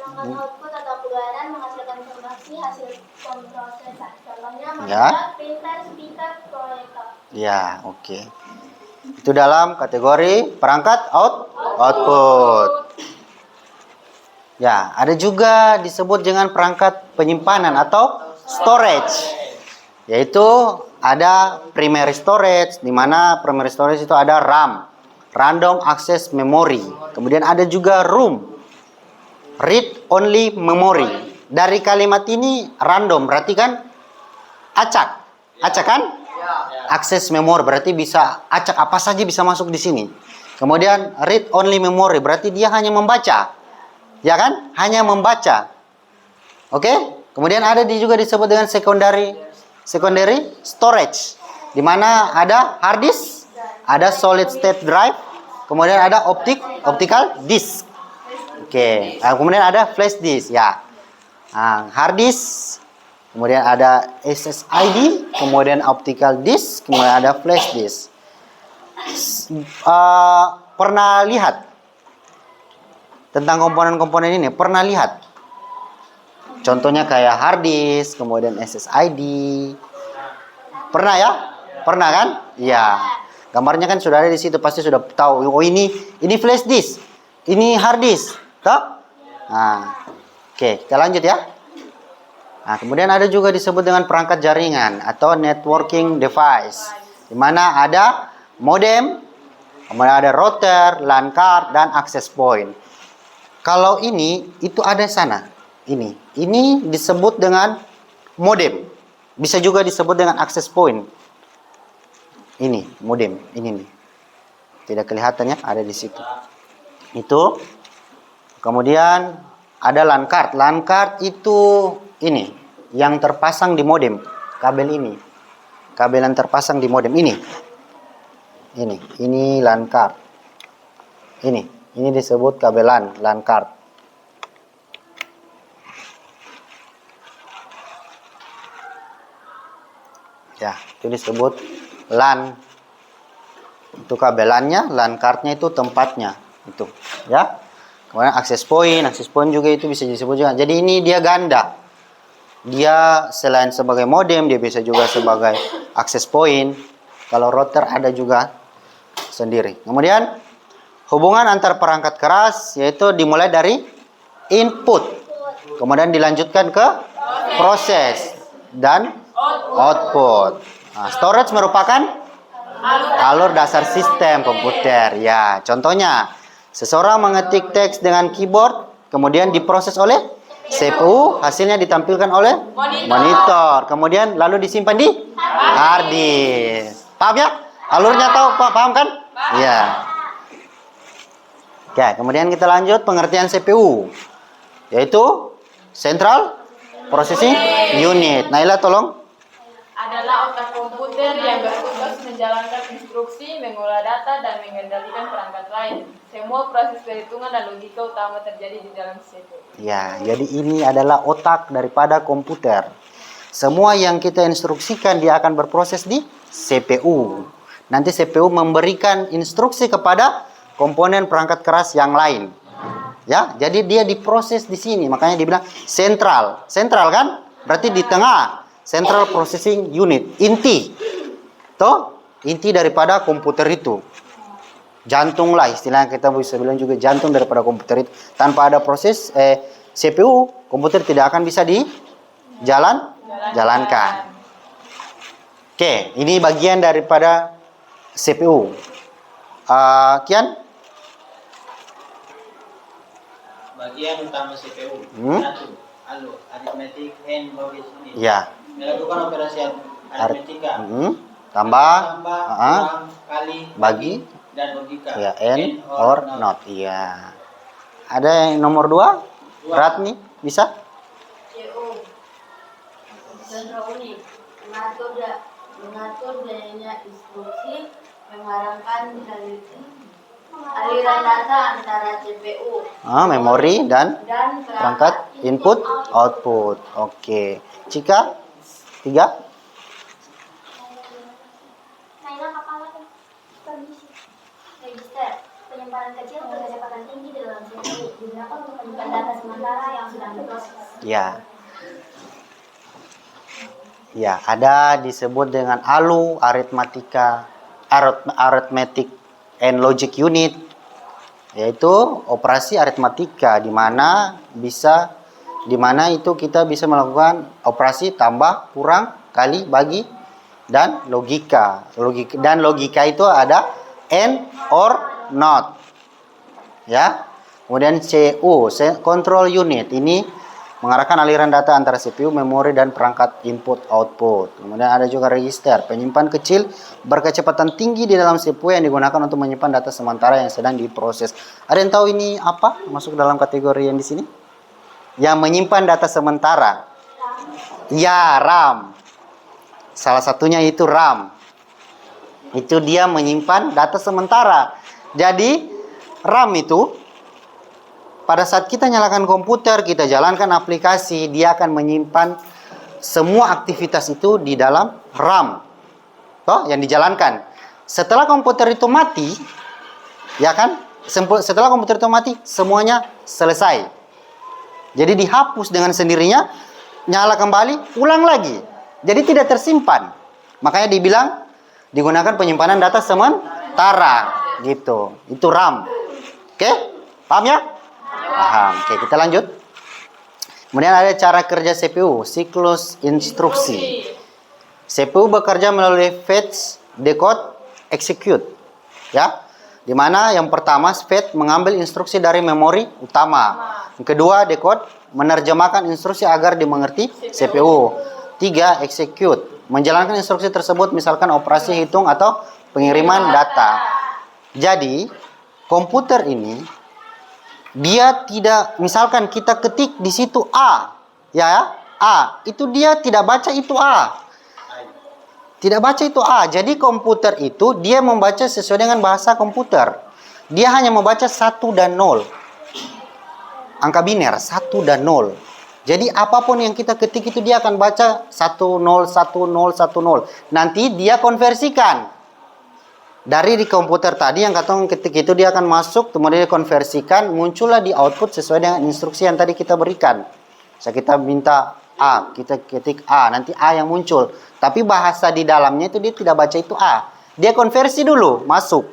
Perangkat output atau keluaran menghasilkan informasi hasil pemrosesan. Contohnya Ya. monitor, printer, speaker, proyektor. Ya, oke. Itu dalam kategori perangkat output. Ya, ada juga disebut dengan perangkat penyimpanan atau storage. Yaitu ada primary storage, di mana primary storage itu ada RAM, random access memory. Kemudian ada juga ROM, read only memory. Dari kalimat ini random berarti kan acak. Acak kan? Akses memori berarti bisa acak apa saja bisa masuk di sini. Kemudian read only memory berarti dia hanya membaca. Ya kan? Hanya membaca. Oke? Kemudian ada juga disebut dengan secondary storage, di mana ada hard disk, ada solid state drive, kemudian ada optical disk. Oke. Kemudian ada flash disk ya. Hard disk, kemudian ada SSID, kemudian optical disk, kemudian ada flash disk. Pernah lihat tentang komponen-komponen ini? Pernah lihat? Contohnya kayak hard disk, kemudian SSID. Pernah ya? Pernah kan? Iya. Gambarnya kan sudah ada di situ, pasti sudah tahu. Oh ini flash disk, ini hard disk, toh? Nah, oke, kita lanjut ya. Nah, kemudian ada juga disebut dengan perangkat jaringan atau networking device, di mana ada modem, kemudian ada router, LAN card, dan access point. Kalau ini itu ada sana. Ini disebut dengan modem. Bisa juga disebut dengan access point. Ini modem, ini nih. Tidak kelihatan ya, ada di situ. Itu. Kemudian ada LAN card. LAN card itu ini yang terpasang di modem. Kabel ini. Kabel yang terpasang di modem ini. Ini LAN card. Ini disebut kabel LAN card. Ya, itu disebut LAN. Itu kabelannya, LAN cardnya itu tempatnya. Itu, ya. Kemudian access point juga itu bisa disebut juga. Jadi ini dia ganda. Dia selain sebagai modem, dia bisa juga sebagai access point. Kalau router ada juga sendiri. Kemudian hubungan antar perangkat keras yaitu dimulai dari input, kemudian dilanjutkan ke proses dan output. Nah, storage merupakan alur dasar sistem komputer. Ya, contohnya seseorang mengetik teks dengan keyboard, kemudian diproses oleh CPU, hasilnya ditampilkan oleh monitor, kemudian lalu disimpan di hard disk. Paham ya? Alurnya tahu, paham kan? Iya. Oke, kemudian kita lanjut pengertian CPU, yaitu Central Processing Unit. Naila tolong. Adalah otak komputer yang bertugas menjalankan instruksi, mengolah data, dan mengendalikan perangkat lain. Semua proses perhitungan dan logika utama terjadi di dalam CPU. Ya, jadi ini adalah otak daripada komputer. Semua yang kita instruksikan dia akan berproses di CPU. Nanti CPU memberikan instruksi kepada komponen perangkat keras yang lain. Ya, jadi dia diproses di sini. Makanya dibilang sentral. Sentral kan? Berarti di tengah. Central Processing Unit, inti. Toh, inti daripada komputer itu. Jantung lah istilahnya, kita bisa bilang juga jantung daripada komputer itu. Tanpa ada proses CPU, komputer tidak akan bisa dijalankan. Oke, ini bagian daripada CPU. Kian? Bagian utama CPU. 1. Arithmetic and logic unit. Ya. Melakukan operasi aritmetika. Tambah, kurang, kali, bagi, dan logika. ya, and or not. Iya. Ada yang nomor 2? Ratni, bisa? CO. Contoh unik. Mengatur gayanya instruksi, mengarahkan aliran data antara CPU, Memori dan perangkat input output. Oke. Cika? 3? Register penyimpanan kecil berkecepatan tinggi di dalam CPU digunakan untuk menyimpan data sementara yang sedang diproses. Ya. Ya, ada disebut dengan ALU, arithmetic and logic unit, yaitu operasi aritmatika di mana itu kita bisa melakukan operasi tambah, kurang, kali, bagi, dan logika. Logika itu ada and or not. Ya. Kemudian CU, control unit, ini mengarahkan aliran data antara CPU, memori, dan perangkat input output. Kemudian ada juga register, penyimpan kecil berkecepatan tinggi di dalam CPU yang digunakan untuk menyimpan data sementara yang sedang diproses. Ada yang tahu ini apa? Masuk dalam kategori yang di sini? Yang menyimpan data sementara. Ya, RAM. Salah satunya itu RAM. Itu dia menyimpan data sementara. Jadi, RAM itu pada saat kita nyalakan komputer, kita jalankan aplikasi, dia akan menyimpan semua aktivitas itu di dalam RAM. Yang dijalankan. Setelah komputer itu mati, ya kan? Setelah komputer itu mati, semuanya selesai. Jadi dihapus dengan sendirinya, nyala kembali, ulang lagi. Jadi tidak tersimpan. Makanya dibilang digunakan penyimpanan data sementara, gitu. Itu RAM. Oke? Paham ya? Paham. Oke, kita lanjut. Kemudian ada cara kerja CPU, siklus instruksi. CPU bekerja melalui fetch, decode, execute. Ya. Di mana yang pertama fetch mengambil instruksi dari memori utama. Yang kedua decode menerjemahkan instruksi agar dimengerti CPU. 3 execute menjalankan instruksi tersebut misalkan operasi hitung atau pengiriman data. Jadi komputer ini dia tidak, misalkan kita ketik di situ A, ya, A, itu dia tidak baca itu A. Tidak baca itu A. Jadi komputer itu dia membaca sesuai dengan bahasa komputer. Dia hanya membaca 1 dan 0. Angka biner 1 dan 0. Jadi apapun yang kita ketik itu dia akan baca 10 10 10. Nanti dia konversikan. Dari di komputer tadi yang katong ketik itu dia akan masuk, kemudian dikonversikan, muncullah di output sesuai dengan instruksi yang tadi kita berikan. So, kita minta A, kita ketik A, nanti A yang muncul. Tapi bahasa di dalamnya itu dia tidak baca itu A. Dia konversi dulu, masuk.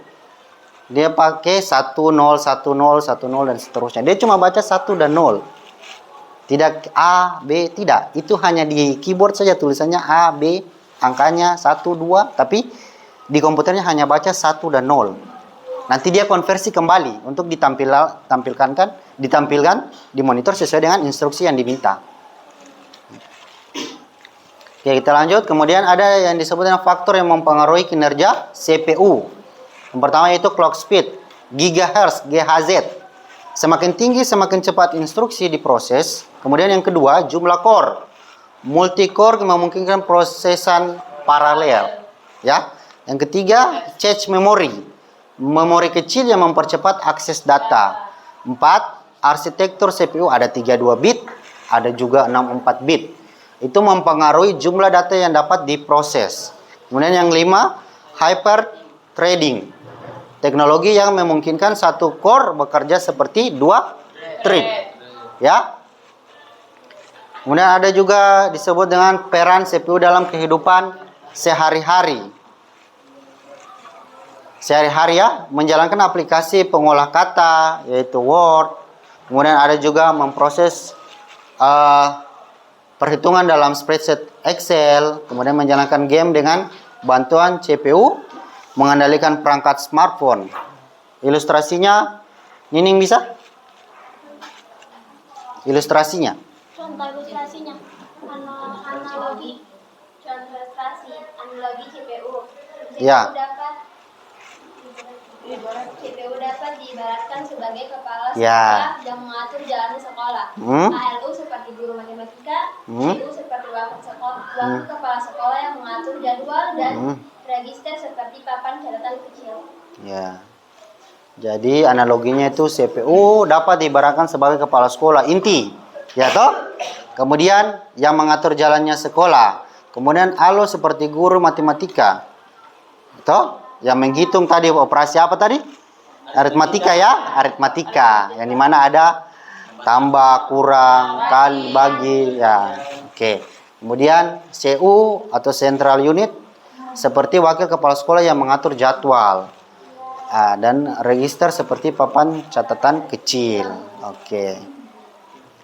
Dia pakai 10 10 10 dan seterusnya. Dia cuma baca 1 dan 0. Tidak A, B, tidak. Itu hanya di keyboard saja tulisannya A, B, angkanya 1, 2, tapi di komputernya hanya baca 1 dan 0. Nanti dia konversi kembali untuk ditampilkan di monitor sesuai dengan instruksi yang diminta. Oke, kita lanjut. Kemudian ada yang disebut dengan faktor yang mempengaruhi kinerja CPU. Yang pertama yaitu clock speed, gigahertz, GHz. Semakin tinggi, semakin cepat instruksi diproses. Kemudian yang kedua, jumlah core. Multi-core memungkinkan prosesan paralel. Ya. Yang ketiga, cache memory. Memori kecil yang mempercepat akses data. 4, arsitektur CPU ada 32 bit, ada juga 64 bit. Itu mempengaruhi jumlah data yang dapat diproses. Kemudian yang 5, hyper threading. Teknologi yang memungkinkan satu core bekerja seperti 2 thread. Ya. Kemudian ada juga disebut dengan peran CPU dalam kehidupan sehari-hari. Sehari-hari ya, menjalankan aplikasi pengolah kata, yaitu Word. Kemudian ada juga memproses perhitungan dalam spreadsheet Excel. Kemudian menjalankan game dengan bantuan CPU, mengendalikan perangkat smartphone. Ilustrasinya, Nining bisa? Ilustrasinya. Contoh ilustrasinya, analogi. Contoh ilustrasi, analogi CPU. Ya. CPU dapat diibaratkan sebagai kepala Ya. sekolah yang mengatur jalannya sekolah. ALU seperti guru matematika, GU seperti wakil kepala sekolah yang mengatur jadwal, dan register seperti papan catatan kecil. Ya. Jadi analoginya itu CPU dapat diibaratkan sebagai kepala sekolah inti, ya toh? Kemudian yang mengatur jalannya sekolah. Kemudian ALU seperti guru matematika, toh? Yang menghitung tadi operasi apa tadi? Aritmatika ya, aritmatika. Yang dimana ada tambah, kurang, kali, bagi, ya. Oke. Kemudian CU atau Central Unit seperti wakil kepala sekolah yang mengatur jadwal. Dan register seperti papan catatan kecil. Oke.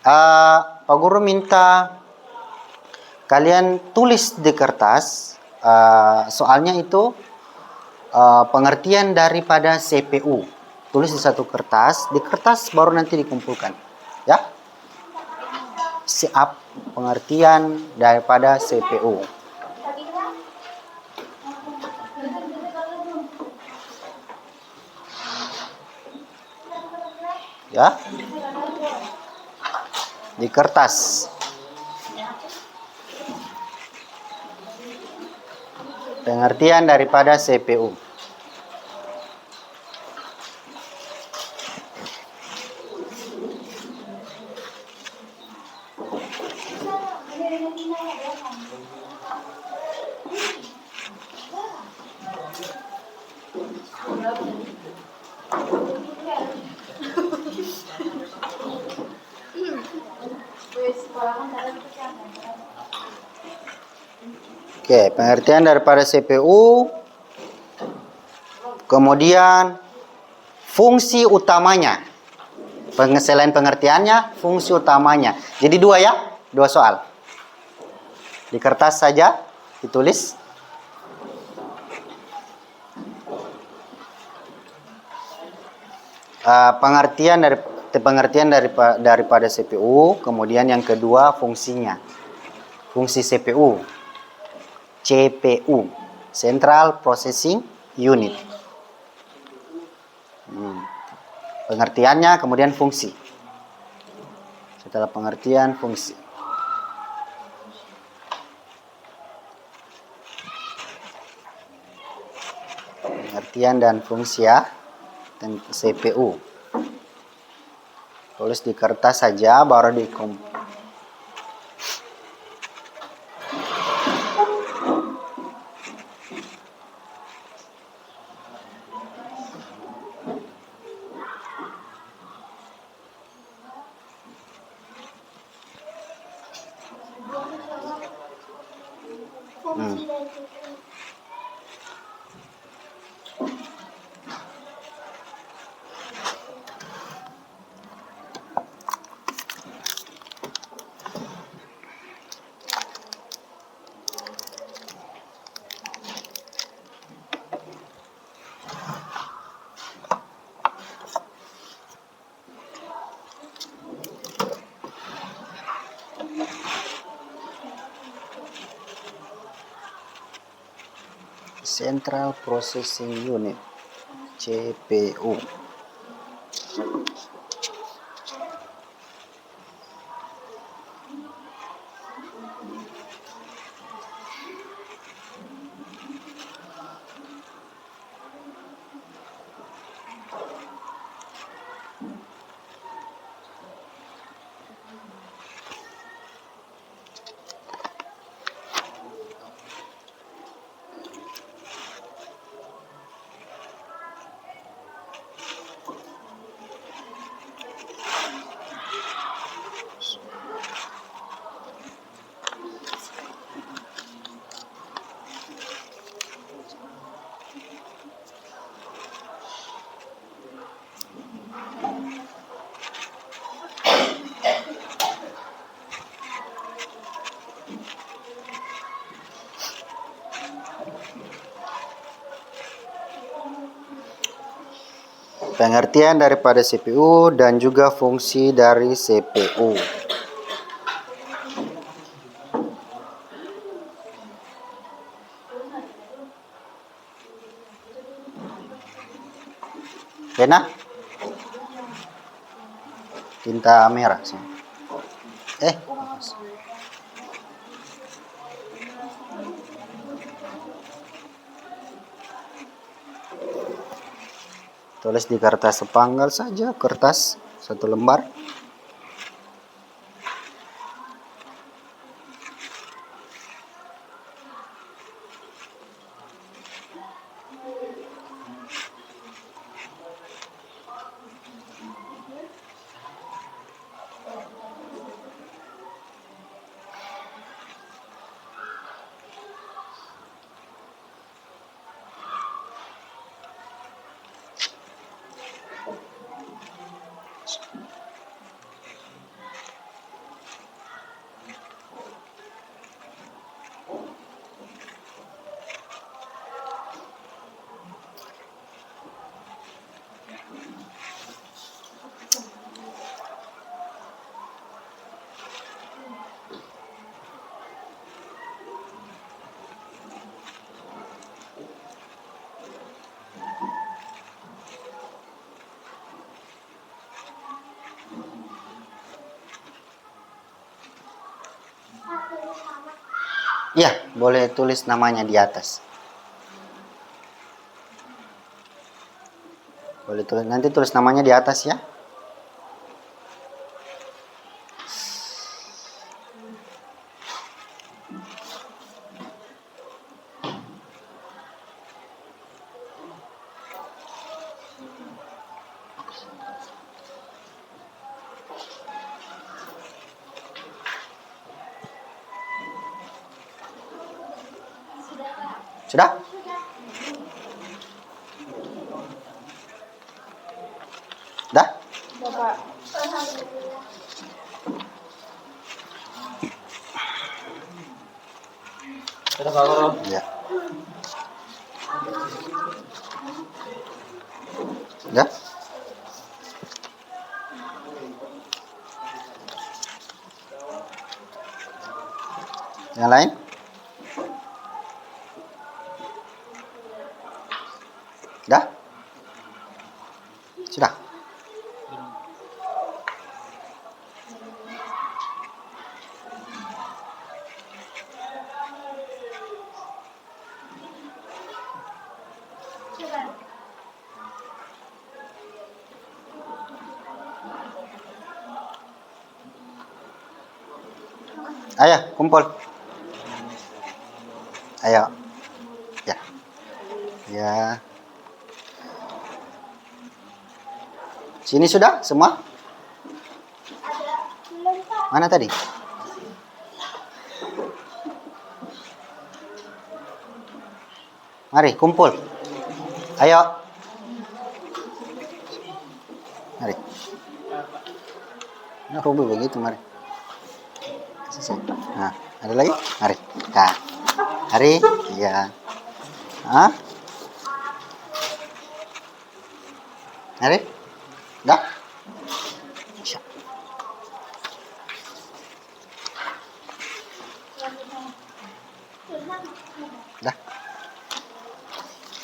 Pak Guru minta kalian tulis di kertas soalnya itu pengertian daripada CPU. Tulis di satu kertas, di kertas baru nanti dikumpulkan. Ya. Siap pengertian daripada CPU. Ya, di kertas. Pengertian daripada CPU. Oke, pengertian daripada CPU. Kemudian fungsi utamanya. Selain pengertiannya, fungsi utamanya. Jadi dua ya, dua soal. Di kertas saja ditulis. Pengertian daripada CPU. Kemudian yang kedua fungsinya. Fungsi CPU. CPU, Central Processing Unit. Pengertiannya, kemudian fungsi. Setelah pengertian, fungsi. Pengertian dan fungsi ya, dan CPU. Tulis di kertas saja, baru Central Processing Unit, CPU. Pengertian daripada CPU dan juga fungsi dari CPU. Pena? Tinta merah sih. Tulis di kertas sepanggal saja, kertas 1 lembar. Iya, boleh tulis namanya di atas. Boleh tulis, nanti tulis namanya di atas ya. Sudah? Sudah? Sudah Pak Guru. Ya. Sudah? Yang lain? Sudah? Sudah? Ayo, kumpul. Ayo. Ya. Ya. Sini sudah semua? Mana tadi? Mari kumpul. Ayo. Mari. Nah, Ruby begitu, mari. Nah, ada lagi? Mari. Nah. Mari. Iya. Hah? Mari. Dah. Dah.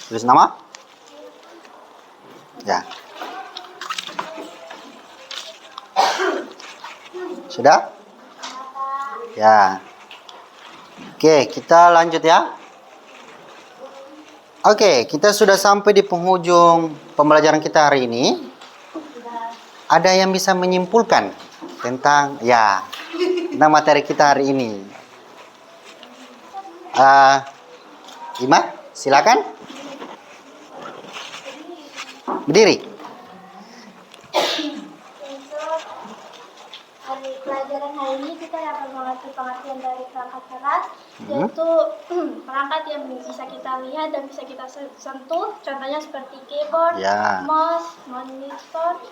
Tulis nama? Ya. Sudah? Ya. Oke, kita lanjut ya. Oke, kita sudah sampai di penghujung pembelajaran kita hari ini. Ada yang bisa menyimpulkan tentang materi kita hari ini? Ima, silakan. Berdiri. Pelajaran hari ini kita dapat mengerti pengertian dari perangkat keras, yaitu perangkat yang bisa kita lihat dan bisa kita sentuh, contohnya seperti keyboard, mouse, monitor,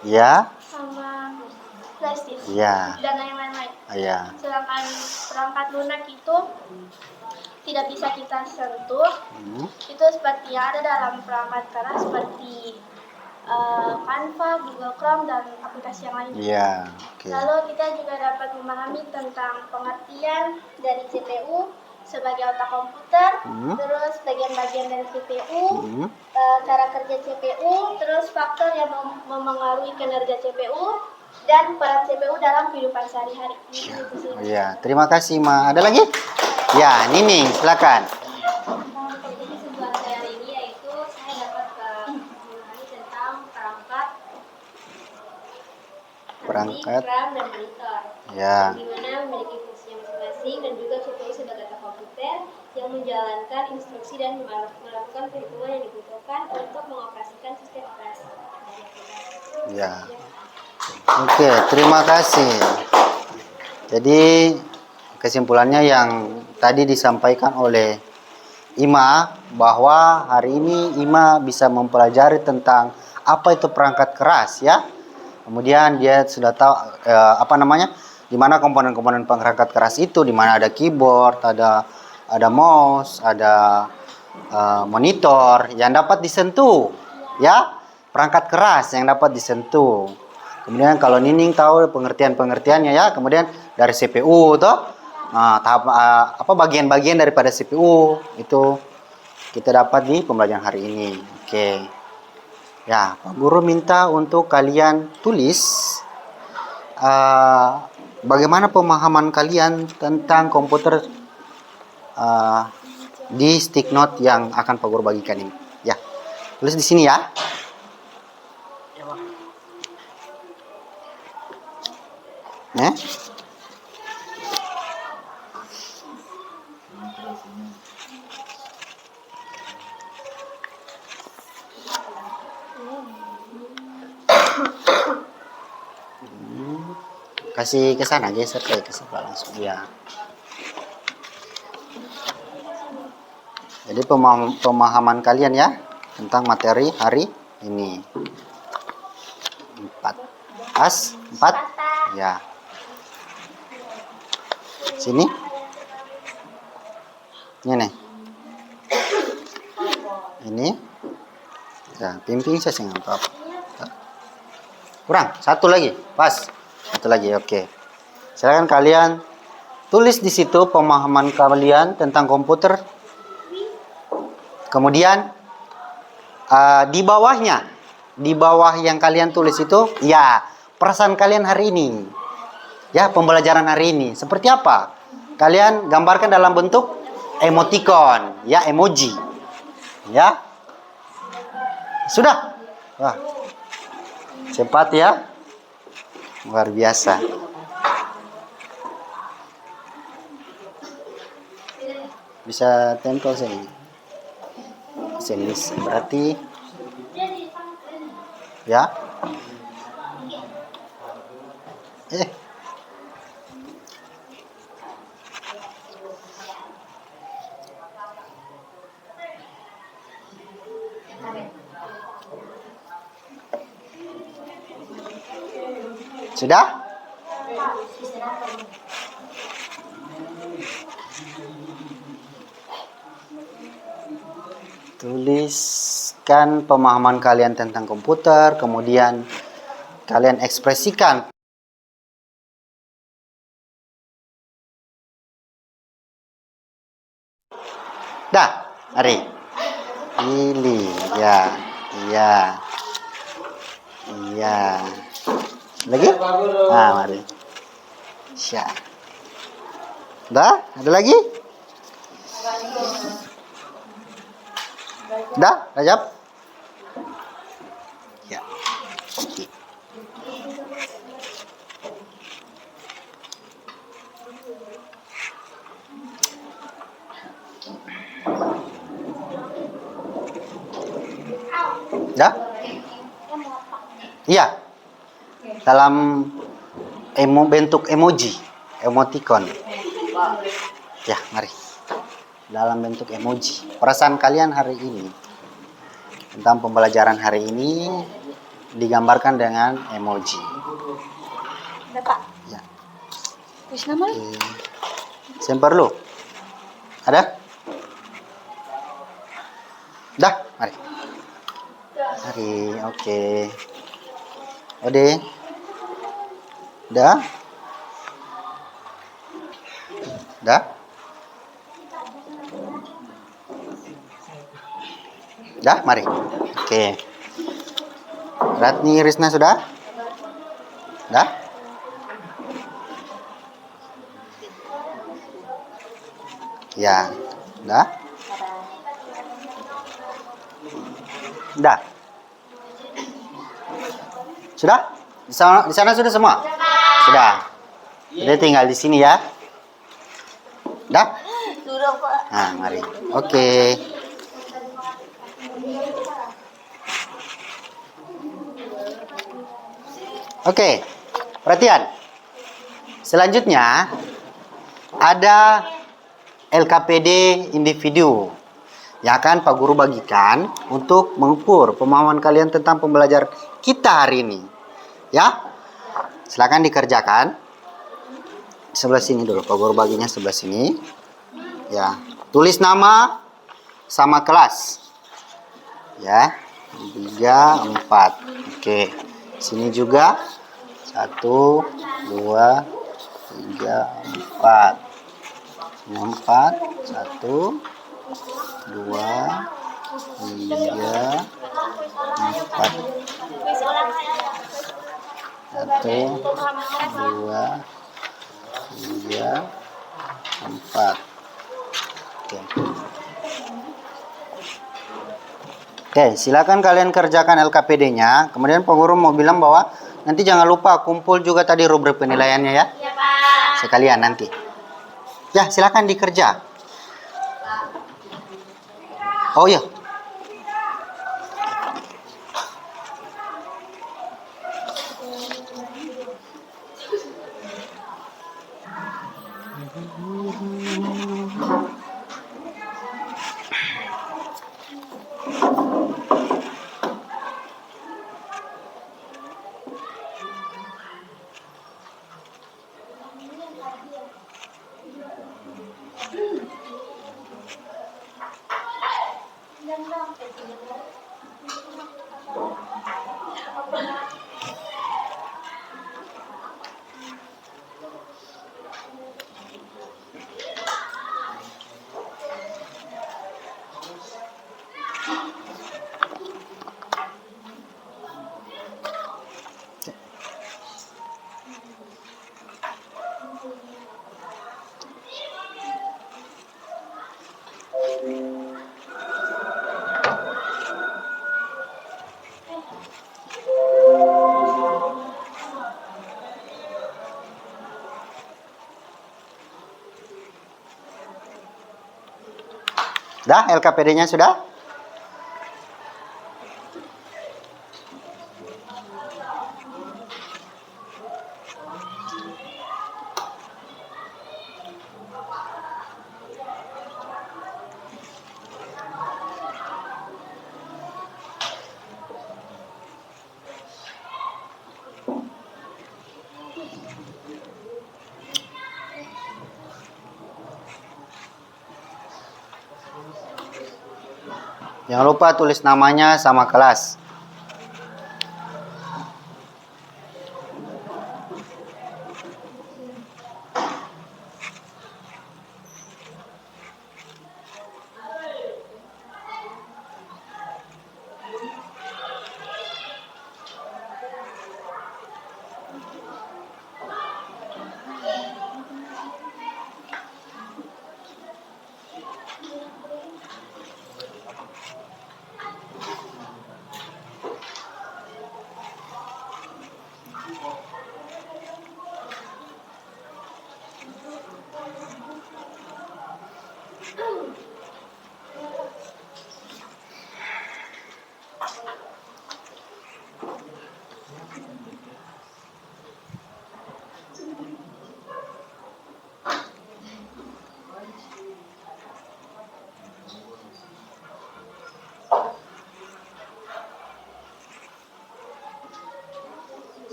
sama flash disk, dan yang lain-lain. Sedangkan perangkat lunak itu tidak bisa kita sentuh, itu seperti yang ada dalam perangkat keras seperti Canva, Google Chrome, dan aplikasi yang lainnya. Lalu kita juga dapat memahami tentang pengertian dari CPU, sebagai otak komputer, terus bagian-bagian dari CPU, cara kerja CPU, terus faktor yang memengaruhi kinerja CPU, dan peran CPU dalam kehidupan sehari-hari. Ya, terima kasih Ma. Ada lagi? Ya, Nining, silakan. Kesimpulan saya hari ini yaitu saya dapat mengenali tentang perangkat, RAM, dan monitor. Ya. Di mana memiliki fungsi masing-masing dan juga CPU sebagai otak komputer yang menjalankan instruksi dan melakukan perhitungan yang dibutuhkan untuk mengoperasikan sistem operasi. Ya. Oke, terima kasih. Jadi kesimpulannya yang tadi disampaikan oleh Ima bahwa hari ini Ima bisa mempelajari tentang apa itu perangkat keras ya. Kemudian dia sudah tahu di mana komponen-komponen perangkat keras itu, di mana ada keyboard, ada mouse, ada monitor yang dapat disentuh ya. Perangkat keras yang dapat disentuh. Kemudian kalau Nining tahu pengertian-pengertiannya ya, kemudian dari CPU bagian-bagian daripada CPU itu kita dapat di pembelajaran hari ini. Oke. Ya, Pak Guru minta untuk kalian tulis bagaimana pemahaman kalian tentang komputer di stick note yang akan Pak Guru bagikan ini. Ya, tulis di sini ya. Kasih ke sana, geser ke sebelah langsung ya. Jadi pemahaman kalian ya tentang materi hari ini. 4 ya. Sini. Ini. Ya, pimpin saya apa. Kurang, satu lagi. Pas. Satu lagi, oke. Silakan kalian tulis di situ pemahaman kalian tentang komputer. Kemudian di bawah yang kalian tulis itu, ya perasaan kalian hari ini, ya pembelajaran hari ini seperti apa? Kalian gambarkan dalam bentuk emoticon, ya emoji, ya. Sudah, wah, cepat ya. Luar biasa. Bisa tempel sini. Sini berarti ya. Sudah? Tuliskan pemahaman kalian tentang komputer, kemudian kalian ekspresikan. Dah, mari. Pilih, ya, iya, iya. Lagi? Nah, mari. Syah. Dah? Ada lagi? Dah, Rajab? Ya. Oke. Dah? Iya. Dalam bentuk emoji, emoticon. Ya, mari. Dalam bentuk emoji. Perasaan kalian hari ini tentang pembelajaran hari ini digambarkan dengan emoji. Ada Pak. Ya. Wis nama? Semper lu. Ada? Dah, mari. Mari, oke. Ode. Dah? Dah? Dah, mari. Oke. Ratni Risna sudah? Dah? Ya, dah? Dah. Sudah? Di sana sudah semua? Sudah. Jadi tinggal di sini ya. Dah? Sudah, Pak. Nah, mari. Oke. Oke. Perhatian. Selanjutnya ada LKPD individu yang akan Pak Guru bagikan untuk mengukur pemahaman kalian tentang pembelajaran kita hari ini. Ya, silakan dikerjakan. Sebelah sini dulu, Pak Guru baginya sebelah sini. Ya, tulis nama sama kelas. Ya, 3, 4. Oke, sini juga 1, 2, 3, 4. 4, 1, 2, 3, 4. 1, 2, 3, 4. Oke. Oke, silakan kalian kerjakan LKPD-nya. Kemudian Pak Guru mau bilang bahwa nanti jangan lupa kumpul juga tadi rubrik penilaiannya ya. Ya, Pak. Sekalian nanti. Ya, silakan dikerja. Oh iya. Dah, LKPD-nya sudah? Jangan lupa tulis namanya sama kelas.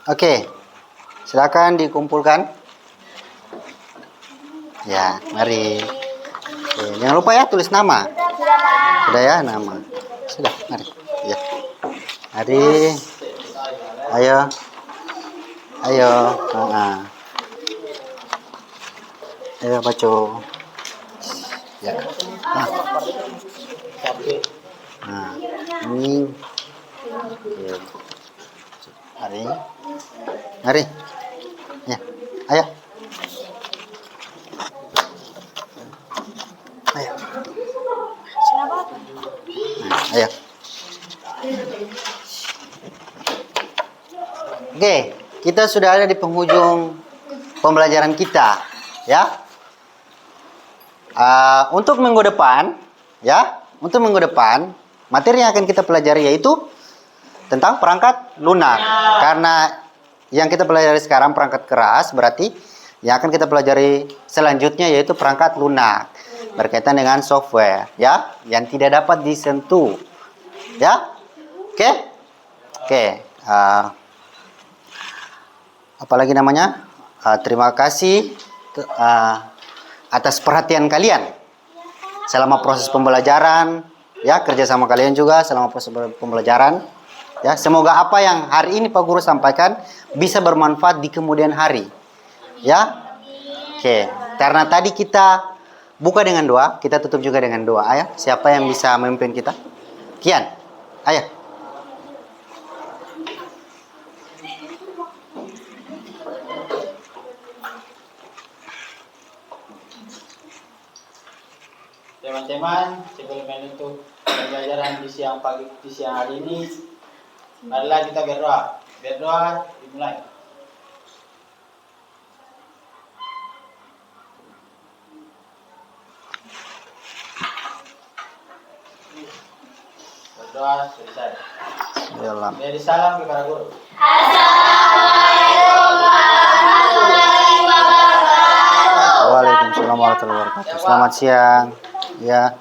Oke. Silakan dikumpulkan. Ya, mari. Oke, jangan lupa ya tulis nama. Sudah ya, nama. Sudah, mari. Ya. Mari. Ayo. Ayo. Ayo baca. Ya. Nah, ini. Oke. Mari. Mari. Ya. Ayo. Ayo. Nah, ayo. Oke, kita sudah ada di penghujung pembelajaran kita, ya. Untuk minggu depan, ya, untuk minggu depan materi yang akan kita pelajari yaitu tentang perangkat lunak. Karena yang kita pelajari sekarang perangkat keras, berarti yang akan kita pelajari selanjutnya yaitu perangkat lunak berkaitan dengan software, ya, yang tidak dapat disentuh, ya. Oke, oke. Apalagi namanya? Terima kasih atas perhatian kalian selama proses pembelajaran, ya, kerjasama kalian juga selama proses pembelajaran, ya. Semoga apa yang hari ini Pak Guru sampaikan bisa bermanfaat di kemudian hari, ya. Oke, karena tadi kita buka dengan doa, kita tutup juga dengan doa, ya. Siapa yang bisa memimpin kita? Kian, ayo. Teman-teman, sebelum menutup pembelajaran di siang hari ini, marilah kita berdoa. Berdoa dimulai. Berdoa selesai. Beri salam kepada guru. Waalaikumsalam warahmatullahi wabarakatuh. Selamat siang, ya.